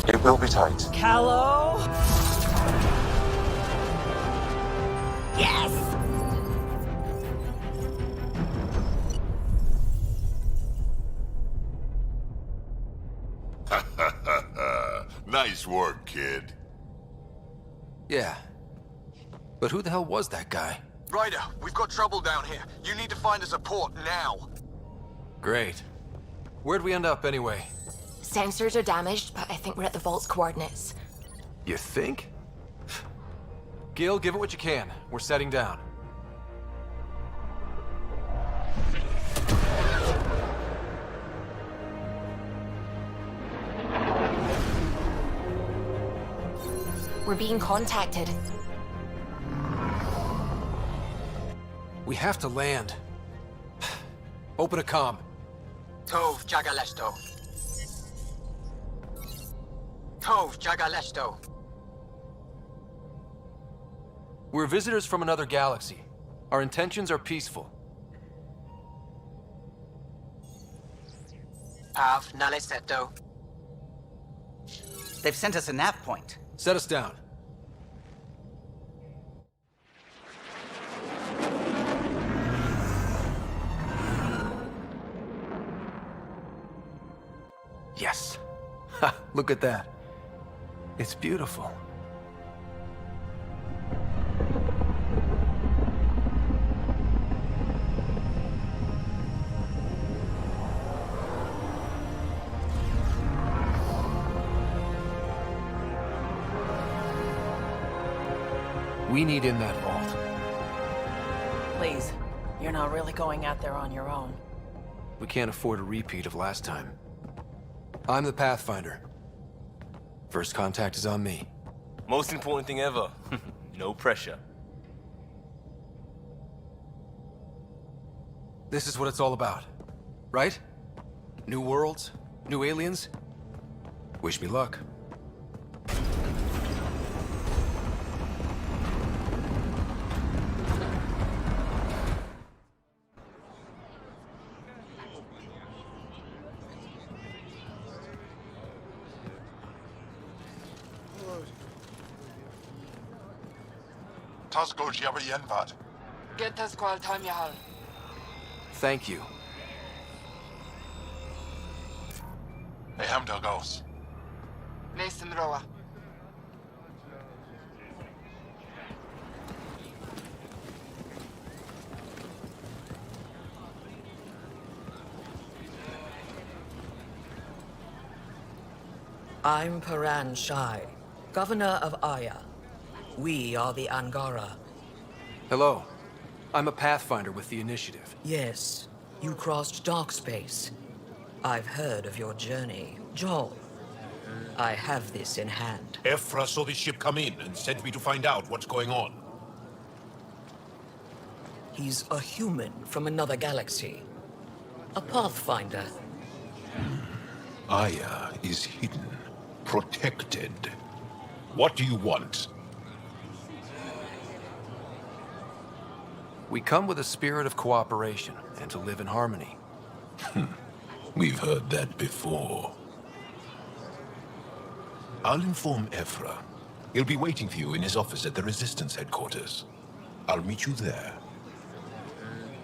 It will be tight. Callow? Yes! Nice work, kid. Yeah. But who the hell was that guy? Ryder, we've got trouble down here. You need to find us a port now. Great. Where'd we end up anyway? Sensors are damaged, but I think we're at the vault's coordinates. You think? Gil, give it what you can. We're setting down. We're being contacted. We have to land. Open a comm. Tov Jagaleshto. Tov Jagaleshto. We're visitors from another galaxy. Our intentions are peaceful. Pav Naleseto. They've sent us a nav point. Set us down. Yes. Ha, look at that. It's beautiful. We need in that vault. Please, you're not really going out there on your own. We can't afford a repeat of last time. I'm the Pathfinder. First contact is on me. Most important thing ever. No pressure. This is what it's all about, right? New worlds, new aliens. Wish me luck. Get us call time Yahal. Thank you. Hey, Hamdal goes. Nathan Roa. I'm Paran Shai, governor of Aya. We are the Angara. Hello. I'm a Pathfinder with the Initiative. Yes, you crossed dark space. I've heard of your journey, Joel. I have this in hand. Ephra saw this ship come in and sent me to find out what's going on. He's a human from another galaxy. A Pathfinder. Aya is hidden, protected. What do you want? We come with a spirit of cooperation and to live in harmony. We've heard that before. I'll inform Ephra. He'll be waiting for you in his office at the Resistance headquarters. I'll meet you there.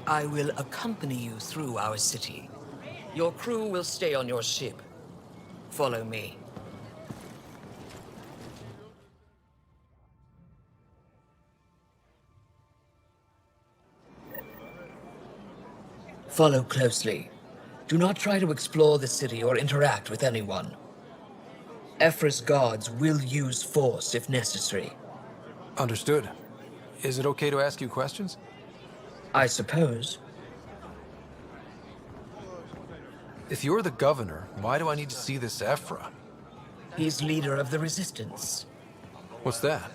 I will accompany you through our city. Your crew will stay on your ship. Follow me. Follow closely. Do not try to explore the city or interact with anyone. Ephra's guards will use force if necessary. Understood. Is it okay to ask you questions? I suppose. If you're the governor, why do I need to see this Ephra? He's leader of the Resistance. What's that?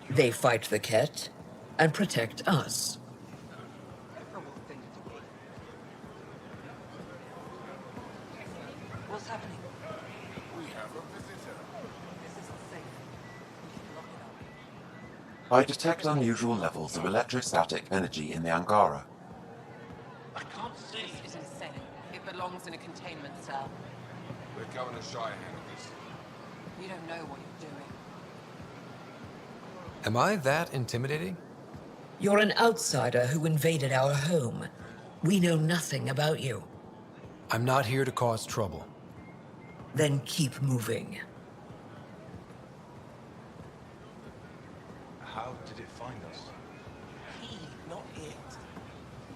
They fight the Ket and protect us. What's happening? We have a visitor. This isn't safe. We should lock it up. I detect unusual levels of electrostatic energy in the Angara. I can't see. This is insane. It belongs in a containment cell. Let Governor Shai handle this. You don't know what you're doing. Am I that intimidating? You're an outsider who invaded our home. We know nothing about you. I'm not here to cause trouble. Then keep moving. How did it find us? He, not it.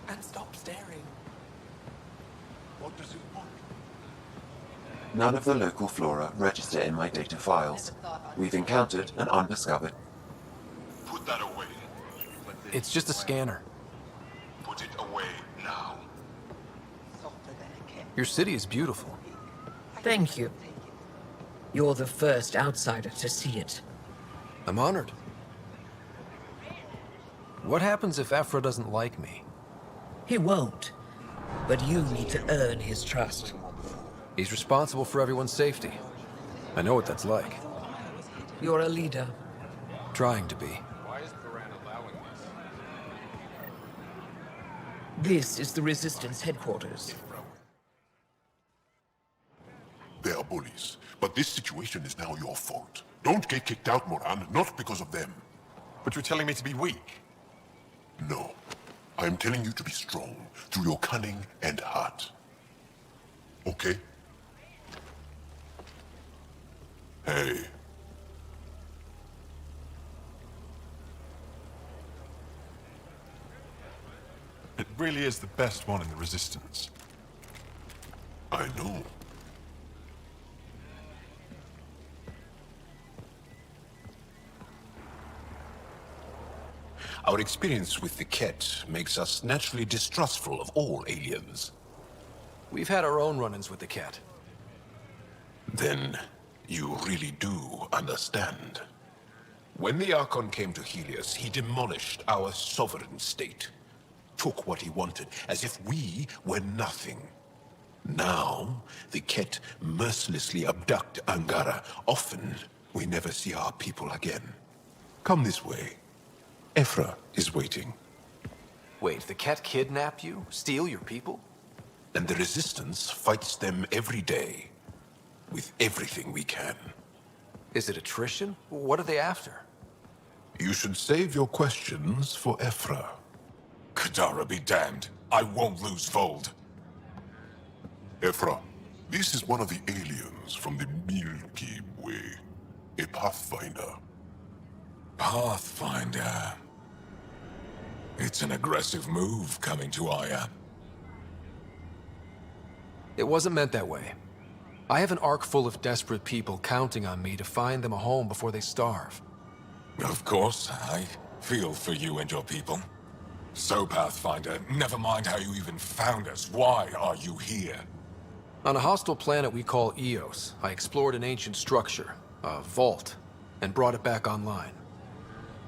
And stop staring. What does it want? None of the local flora register in my data files. We've encountered an undiscovered. Put that away. It's just a scanner. Put it away now. Your city is beautiful. Thank you. You're the first outsider to see it. I'm honored. What happens if Ephra doesn't like me? He won't. But you need to earn his trust. He's responsible for everyone's safety. I know what that's like. You're a leader. Trying to be. Why is Paran allowing this? This is the Resistance headquarters. They are bullies, but this situation is now your fault. Don't get kicked out, Moran, not because of them. But you're telling me to be weak? No. I am telling you to be strong through your cunning and heart. Okay? Hey. It really is the best one in the Resistance. I know. Our experience with the Ket makes us naturally distrustful of all aliens. We've had our own run-ins with the Ket. Then you really do understand. When the Archon came to Helios, he demolished our sovereign state. Took what he wanted, as if we were nothing. Now, the Ket mercilessly abduct Angara. Often, we never see our people again. Come this way. Ephra is waiting. Wait, the Ket kidnap you? Steal your people? And the Resistance fights them every day. With everything we can. Is it attrition? What are they after? You should save your questions for Ephra. Kadara be damned. I won't lose Vold. Ephra, this is one of the aliens from the Milky Way. A Pathfinder. Pathfinder. It's an aggressive move coming to Aya. It wasn't meant that way. I have an ark full of desperate people counting on me to find them a home before they starve. Of course, I feel for you and your people. So, Pathfinder, never mind how you even found us. Why are you here? On a hostile planet we call Eos, I explored an ancient structure, a vault, and brought it back online.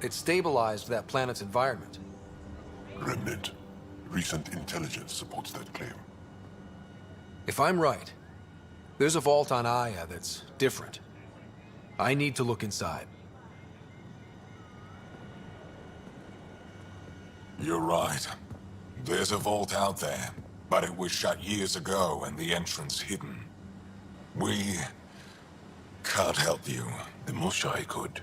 It stabilized that planet's environment. Remnant. Recent intelligence supports that claim. If I'm right, there's a vault on Aya that's different. I need to look inside. You're right. There's a vault out there, but it was shut years ago and the entrance hidden. We can't help you. The Moshai could.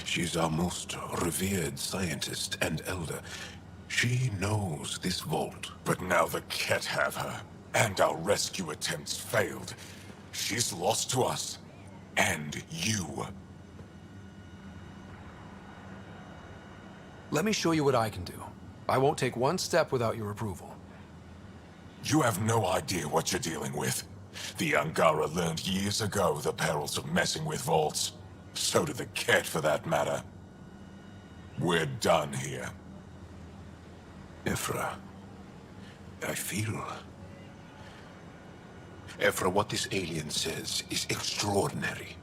She's our most revered scientist and elder. She knows this vault. But now the Ket have her, and our rescue attempts failed. She's lost to us, and you. Let me show you what I can do. I won't take one step without your approval. You have no idea what you're dealing with. The Angara learned years ago the perils of messing with vaults. So did the Ket, for that matter. We're done here. Ephra, I feel... Ephra, what this alien says is extraordinary.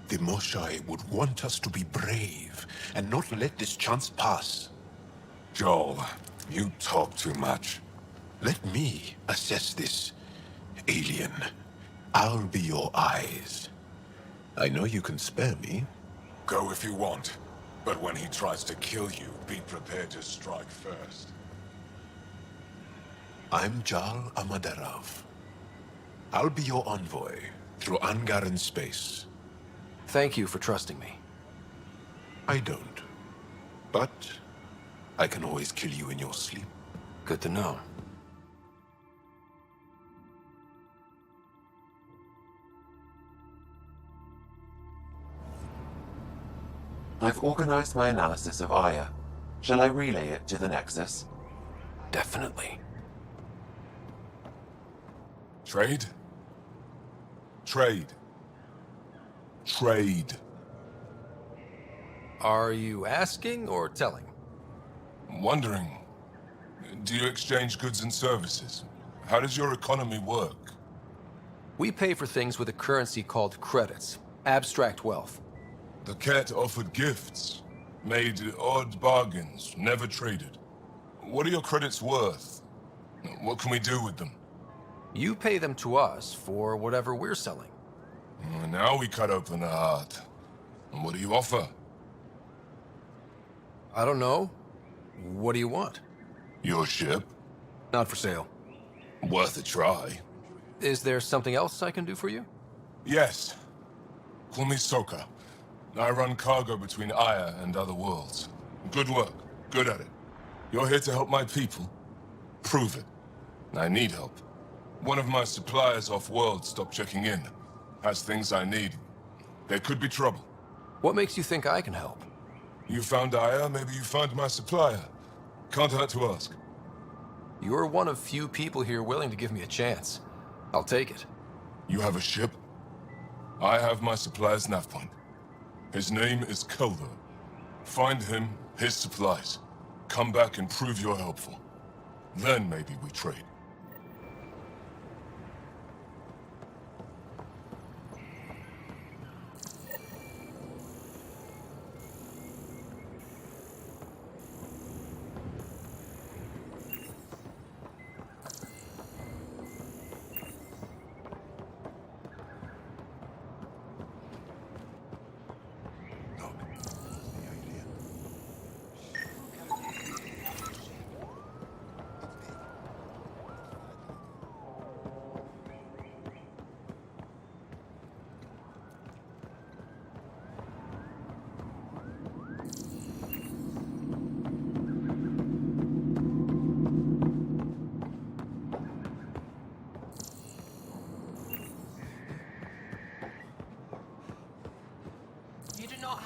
The Moshai would want us to be brave and not let this chance pass. Joel, you talk too much. Let me assess this, alien. I'll be your eyes. I know you can spare me. Go if you want, but when he tries to kill you, be prepared to strike first. I'm Jal Amaderov. I'll be your envoy through Angaran space. Thank you for trusting me. I don't. But I can always kill you in your sleep. Good to know. I've organized my analysis of Aya. Shall I relay it to the Nexus? Definitely. Trade? Trade. Trade. Are you asking or telling? Wondering, do you exchange goods and services? How does your economy work? We pay for things with a currency called credits. Abstract wealth. The Ket offered gifts, made odd bargains, never traded. What are your credits worth? What can we do with them? You pay them to us for whatever we're selling. Now we cut open the heart. And what do you offer? I don't know. What do you want? Your ship? Not for sale. Worth a try. Is there something else I can do for you? Yes. Call me Soka. I run cargo between Aya and other worlds. Good work. Good at it. You're here to help my people? Prove it. I need help. One of my suppliers off-world stopped checking in. Has things I need. There could be trouble. What makes you think I can help? You found Aya, maybe you found my supplier. Can't hurt to ask. You're one of few people here willing to give me a chance. I'll take it. You have a ship? I have my supplier's nav point. His name is Kelder. Find him, his supplies. Come back and prove you're helpful. Then maybe we trade.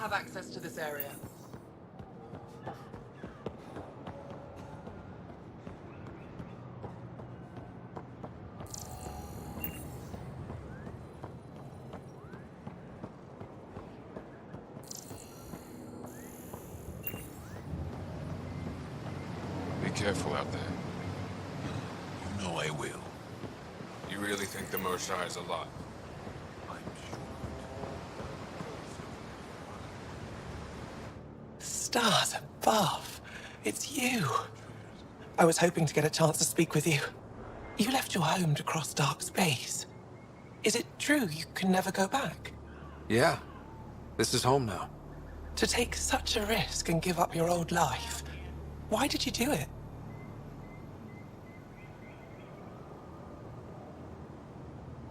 Have access to this area. careful out there. You know I will. You really think the Moshae is a lot? Stars above. It's you. I was hoping to get a chance to speak with you. You left your home to cross dark space. Is it true you can never go back? Yeah. This is home now. To take such a risk and give up your old life, why did you do it?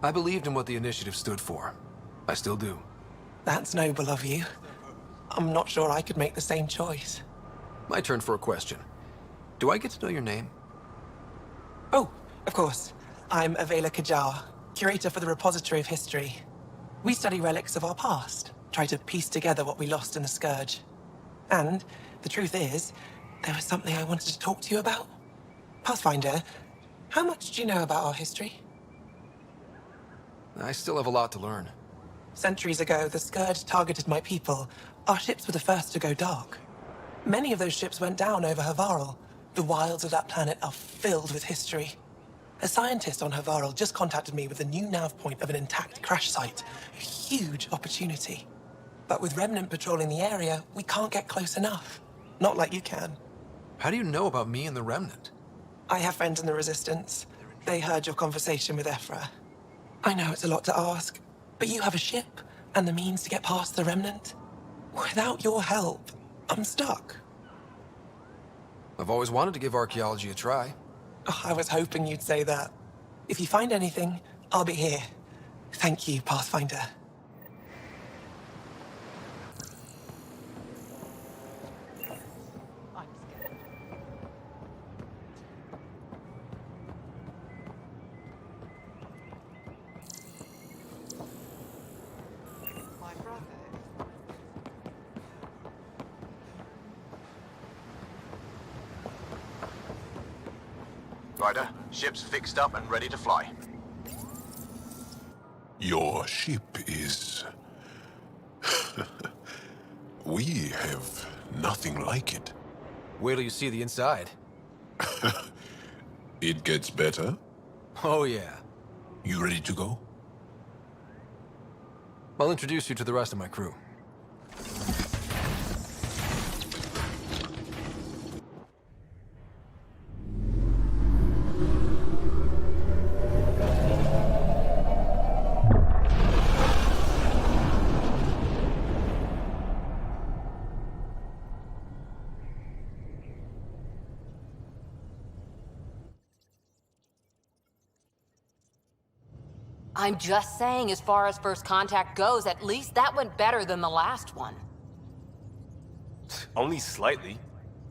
I believed in what the initiative stood for. I still do. That's noble of you. I'm not sure I could make the same choice. My turn for a question. Do I get to know your name? Oh, of course. I'm Avela Kajar, curator for the Repository of History. We study relics of our past, try to piece together what we lost in the Scourge. And the truth is, there was something I wanted to talk to you about. Pathfinder, how much do you know about our history? I still have a lot to learn. Centuries ago, the Scourge targeted my people. Our ships were the first to go dark. Many of those ships went down over Havarl. The wilds of that planet are filled with history. A scientist on Havarl just contacted me with a new nav point of an intact crash site. A huge opportunity. But with Remnant patrolling the area, we can't get close enough. Not like you can. How do you know about me and the Remnant? I have friends in the Resistance. They heard your conversation with Ephra. I know it's a lot to ask, but you have a ship and the means to get past the Remnant. Without your help, I'm stuck. I've always wanted to give archaeology a try. Oh, I was hoping you'd say that. If you find anything, I'll be here. Thank you, Pathfinder. Ryder, ship's fixed up and ready to fly. Your ship is... We have nothing like it. Wait till you see the inside. It gets better? Oh, yeah. You ready to go? I'll introduce you to the rest of my crew. I'm just saying, as far as first contact goes, at least that went better than the last one. Only slightly.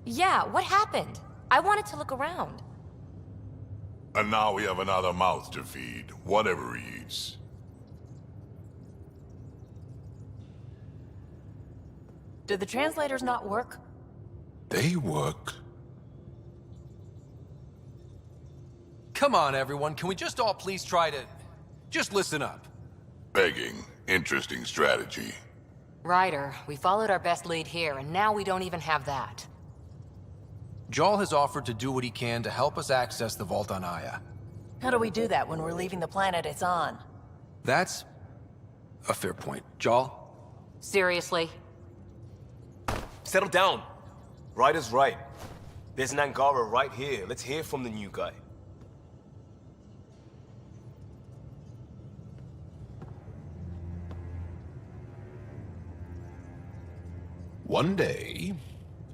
Yeah, what happened? I wanted to look around. And now we have another mouth to feed, whatever he eats. Did the translators not work? They work. Come on, everyone. Can we just all please try to... just listen up? Begging. Interesting strategy. Ryder, we followed our best lead here, and now we don't even have that. Jarl has offered to do what he can to help us access the vault on Aya. How do we do that when we're leaving the planet it's on? That's a fair point. Jarl? Seriously? Settle down. Ryder's right. There's an Angara right here. Let's hear from the new guy. One day,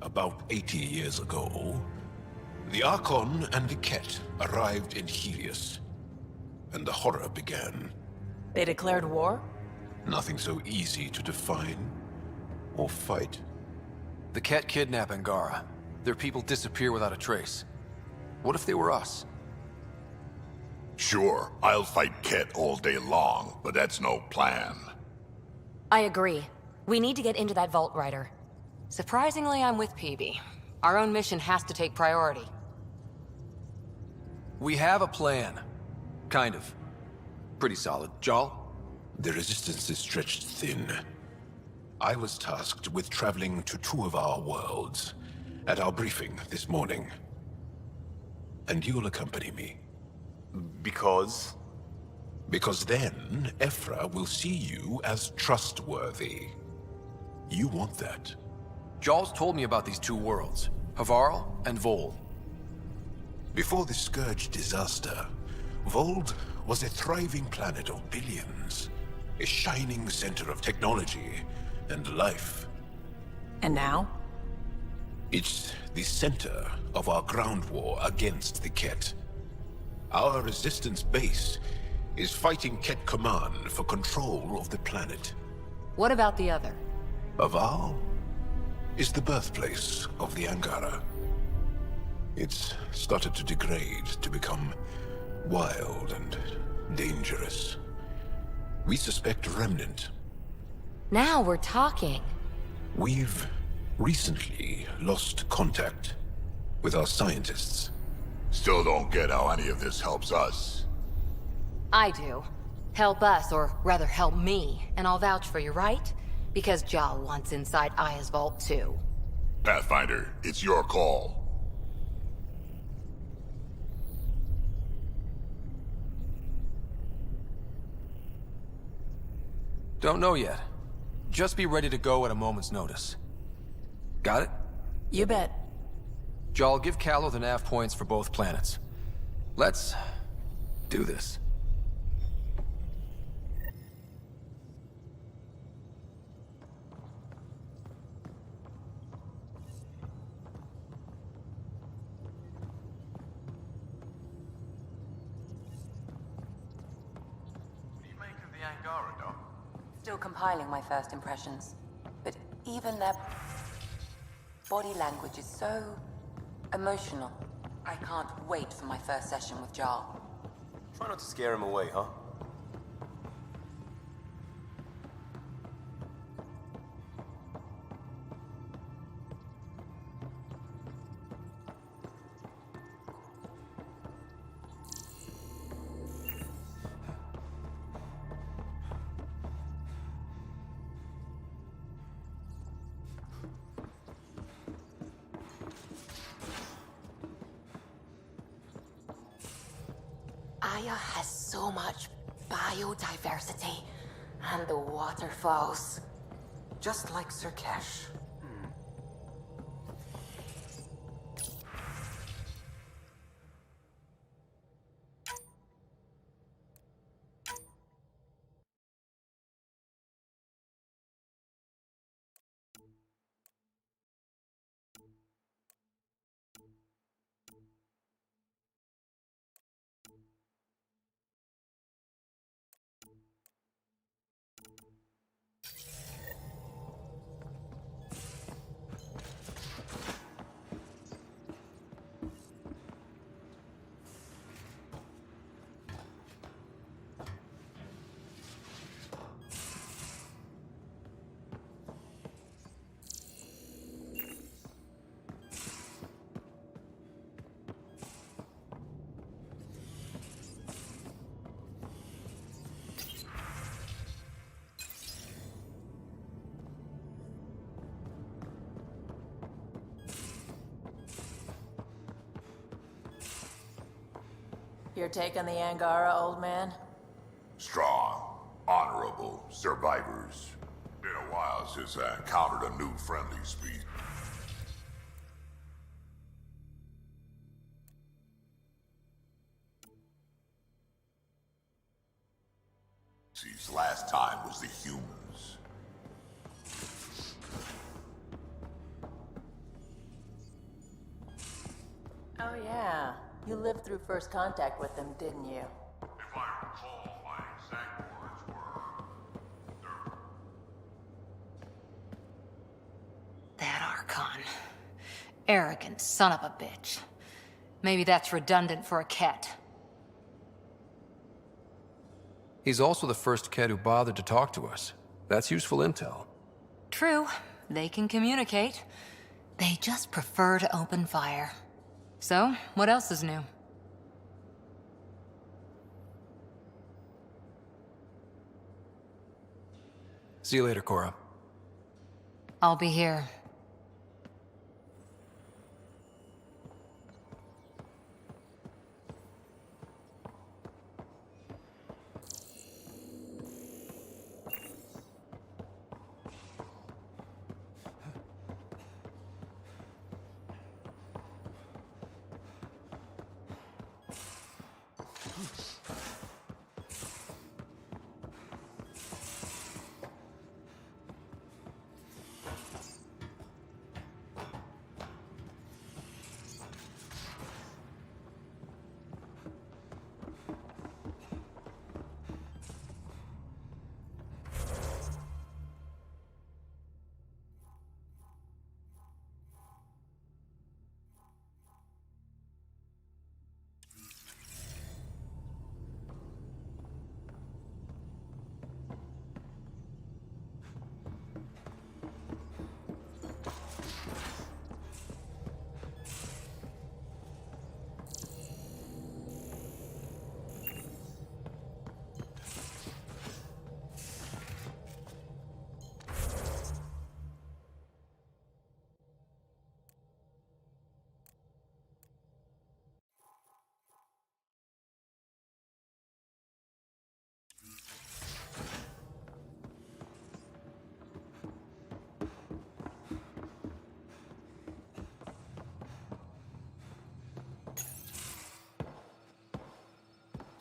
about 80 years ago, the Archon and the Ket arrived in Helios, and the horror began. They declared war? Nothing so easy to define or fight. The Ket kidnap Angara. Their people disappear without a trace. What if they were us? Sure, I'll fight Ket all day long, but that's no plan. I agree. We need to get into that vault, Ryder. Surprisingly, I'm with PB. Our own mission has to take priority. We have a plan. Kind of. Pretty solid. Jarl? The resistance is stretched thin. I was tasked with traveling to two of our worlds at our briefing this morning. and you'll accompany me. Because? Because then, Ephra will see you as trustworthy. You want that. Jarl's told me about these two worlds, Havarl and Vold. Before the Scourge disaster, Vold was a thriving planet of billions, a shining center of technology and life. And now? It's the center of our ground war against the Ket. Our resistance base is fighting Ket Command for control of the planet. What about the other? Havarl is the birthplace of the Angara. It's started to degrade, to become wild and dangerous. We suspect a remnant. Now we're talking. We've recently lost contact with our scientists. Still don't get how any of this helps us. I do. Help us, or rather help me, and I'll vouch for you, right? Because Jarl wants inside Aya's vault too. Pathfinder, it's your call. Don't know yet. Just be ready to go at a moment's notice. Got it? You bet. Jarl, give Callow the nav points for both planets. Let's do this. Still compiling my first impressions. But even their body language is so emotional. I can't wait for my first session with Jarl. Try not to scare him away, huh? Aya has so much biodiversity, and the waterfalls. Just like Sirkesh. Your take on the Angara, old man? Strong, honorable survivors. Been a while since I encountered a new friendly species. Last time was the humans. Oh yeah. You lived through first contact with them, didn't you? If I recall, my exact words were... That Archon. Arrogant son of a bitch. Maybe that's redundant for a Ket. He's also the first Ket who bothered to talk to us. That's useful intel. True. They can communicate. They just prefer to open fire. So, what else is new? See you later, Cora. I'll be here.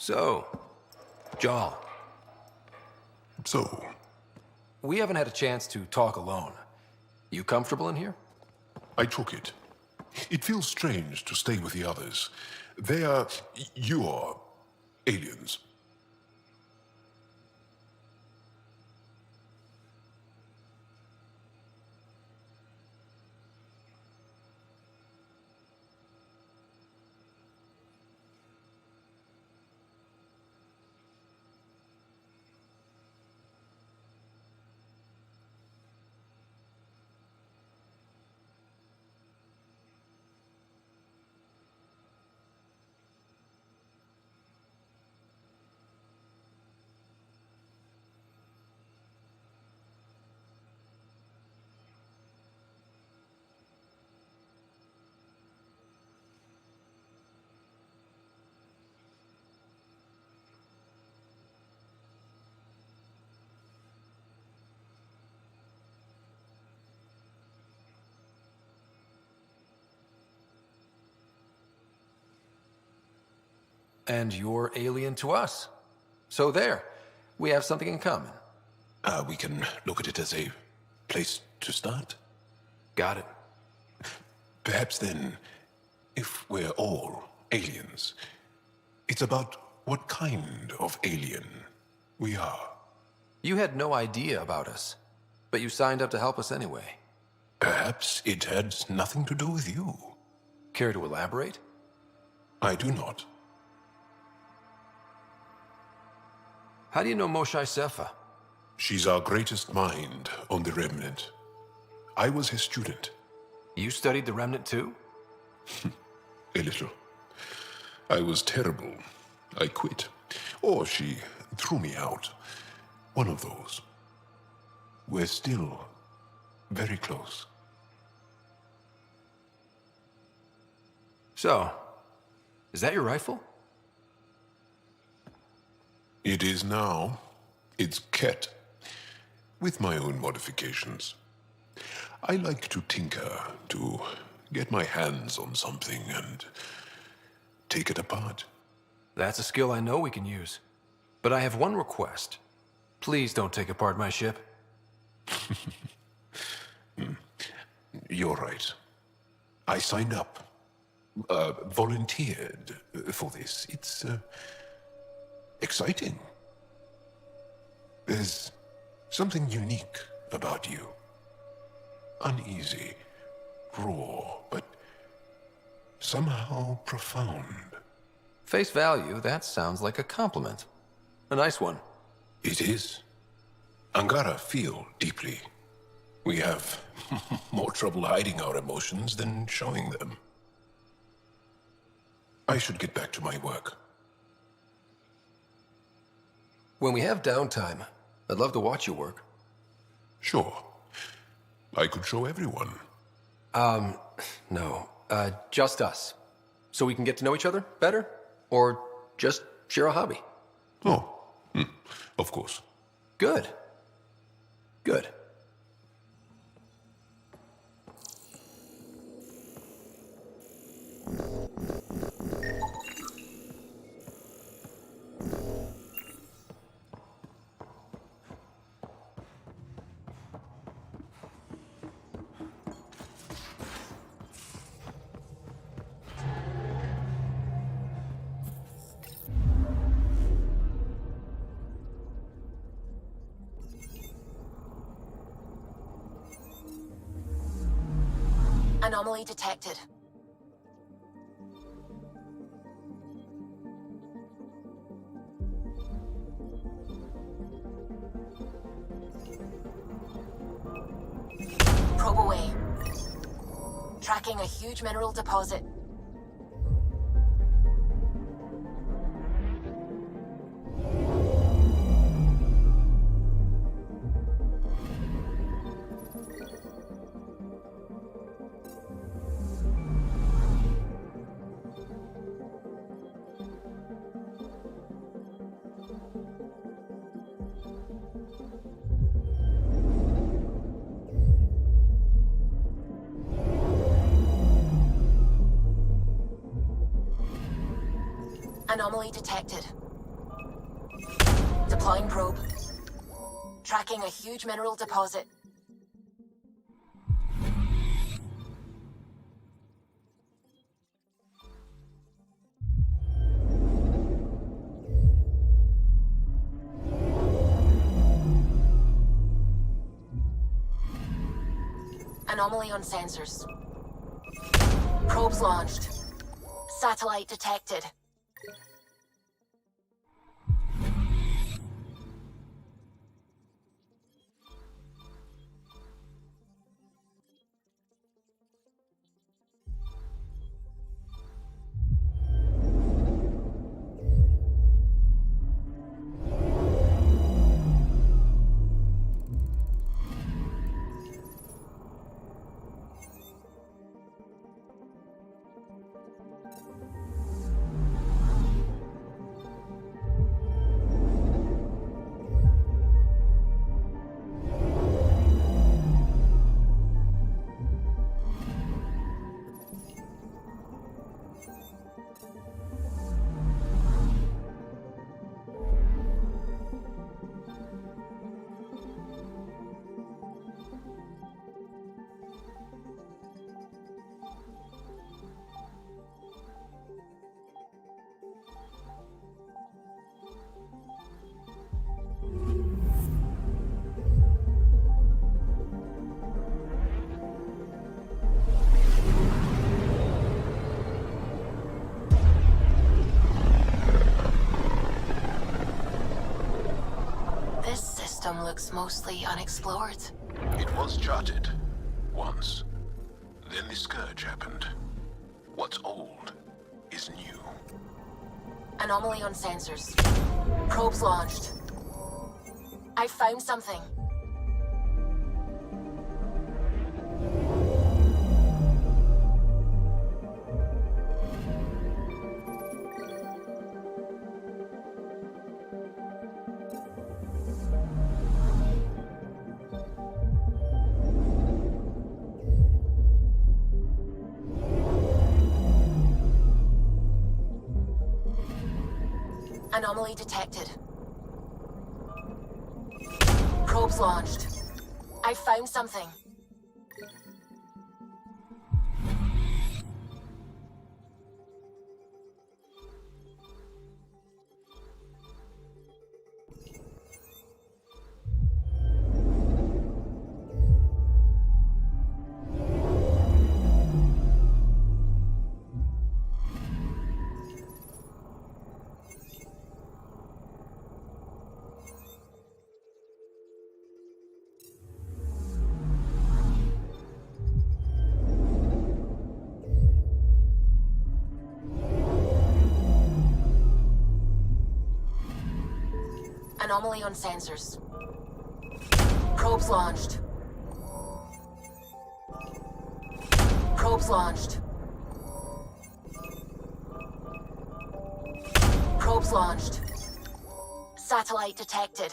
So, Jal. So? We haven't had a chance to talk alone. You comfortable in here? I took it. It feels strange to stay with the others. They are... you are... aliens. And you're alien to us. So there, we have something in common. We can look at it as a place to start. Got it. Perhaps then, if we're all aliens, it's about what kind of alien we are. You had no idea about us, but you signed up to help us anyway. Perhaps it had nothing to do with you. Care to elaborate? I do not. How do you know Moshe Sefa? She's our greatest mind on the Remnant. I was his student. You studied the Remnant too? A little. I was terrible. I quit. Or she threw me out. One of those. We're still very close. So, is that your rifle? It is now. It's Ket, with my own modifications. I like to tinker, to get my hands on something and take it apart. That's a skill I know we can use. But I have one request. Please don't take apart my ship. You're right. I signed up. Volunteered for this. It's exciting. There's something unique about you. Uneasy, raw, but somehow profound. Face value, that sounds like a compliment. A nice one. It is. Angara feel deeply. We have more trouble hiding our emotions than showing them. I should get back to my work. When we have downtime, I'd love to watch you work. Sure. I could show everyone. No. Just us. So we can get to know each other better? Or just share a hobby? Oh, of course. Good. Good. Anomaly detected. Probe away. Tracking a huge mineral deposit. Anomaly detected. Deploying probe. Tracking a huge mineral deposit. Anomaly on sensors. Probes launched. Satellite detected. Looks mostly unexplored. It was charted. Once. Then the Scourge happened. What's old is new. Anomaly on sensors. Probes launched. I found something. Anomaly detected. Probes launched. I found something. Anomaly on sensors. Probes launched. Probes launched. Probes launched. Satellite detected.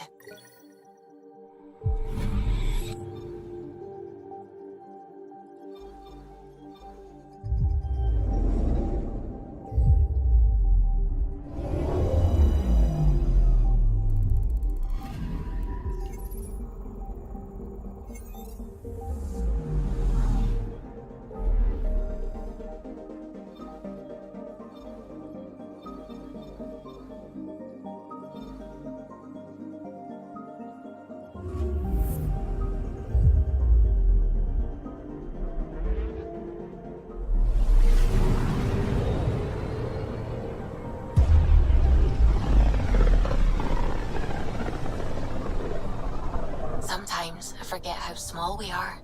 Sometimes I forget how small we are.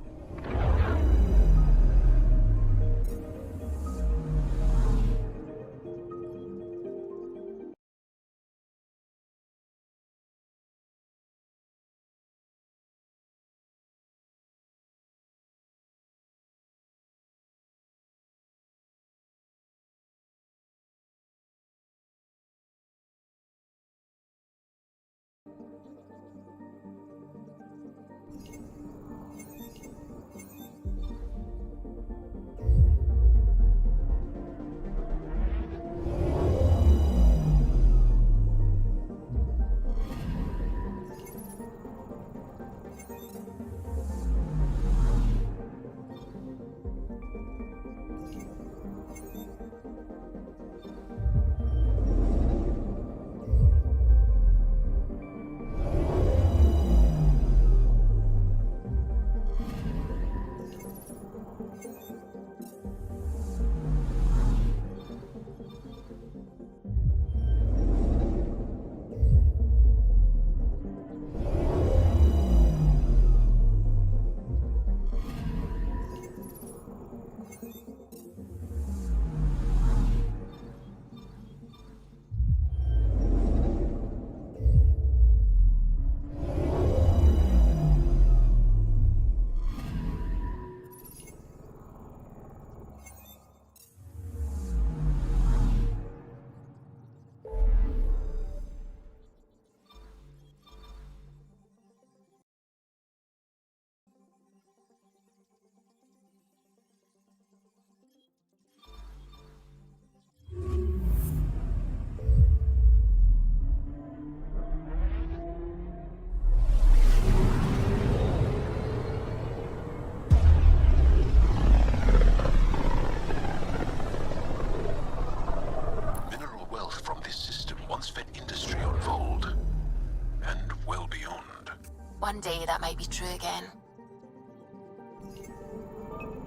One day that might be true again.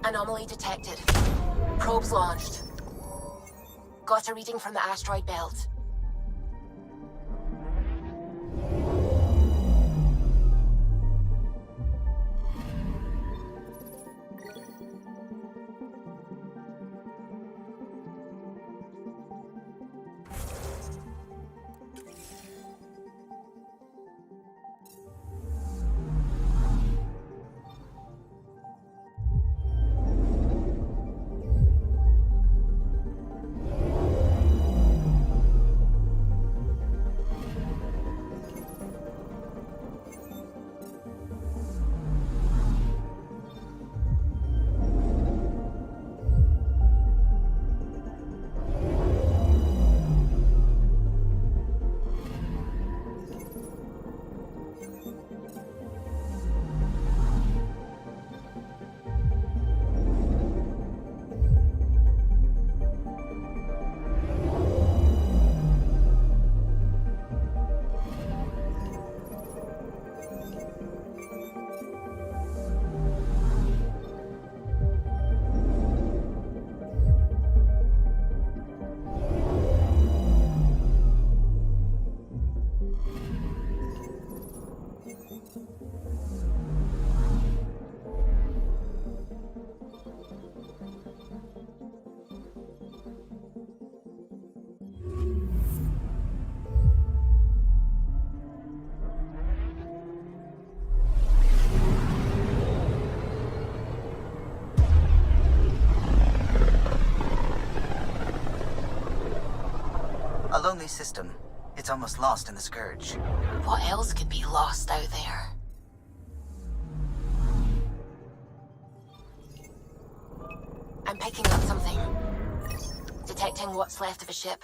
Anomaly detected. Probes launched. Got a reading from the asteroid belt. A lonely system. It's almost lost in the Scourge. What else could be lost out there? I'm picking up something. Detecting what's left of a ship.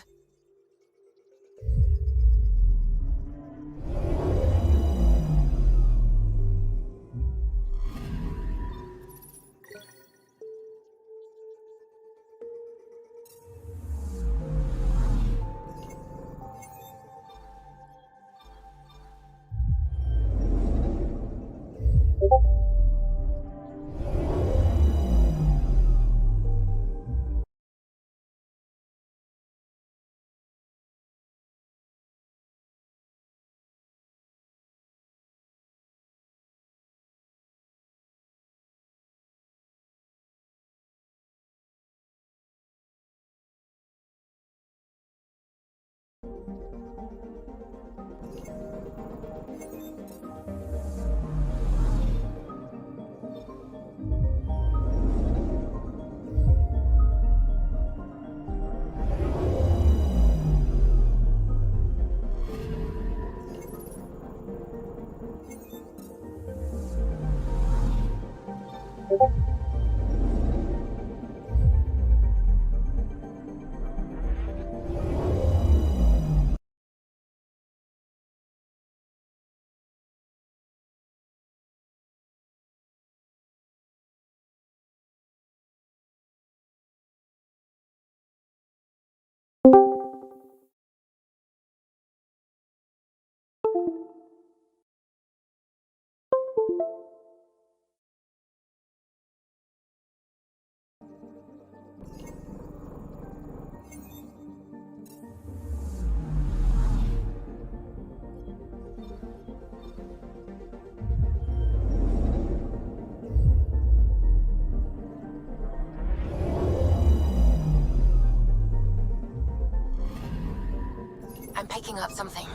I'm picking up something.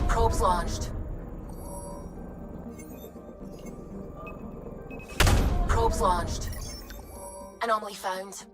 Probes launched. Probes launched. Anomaly found.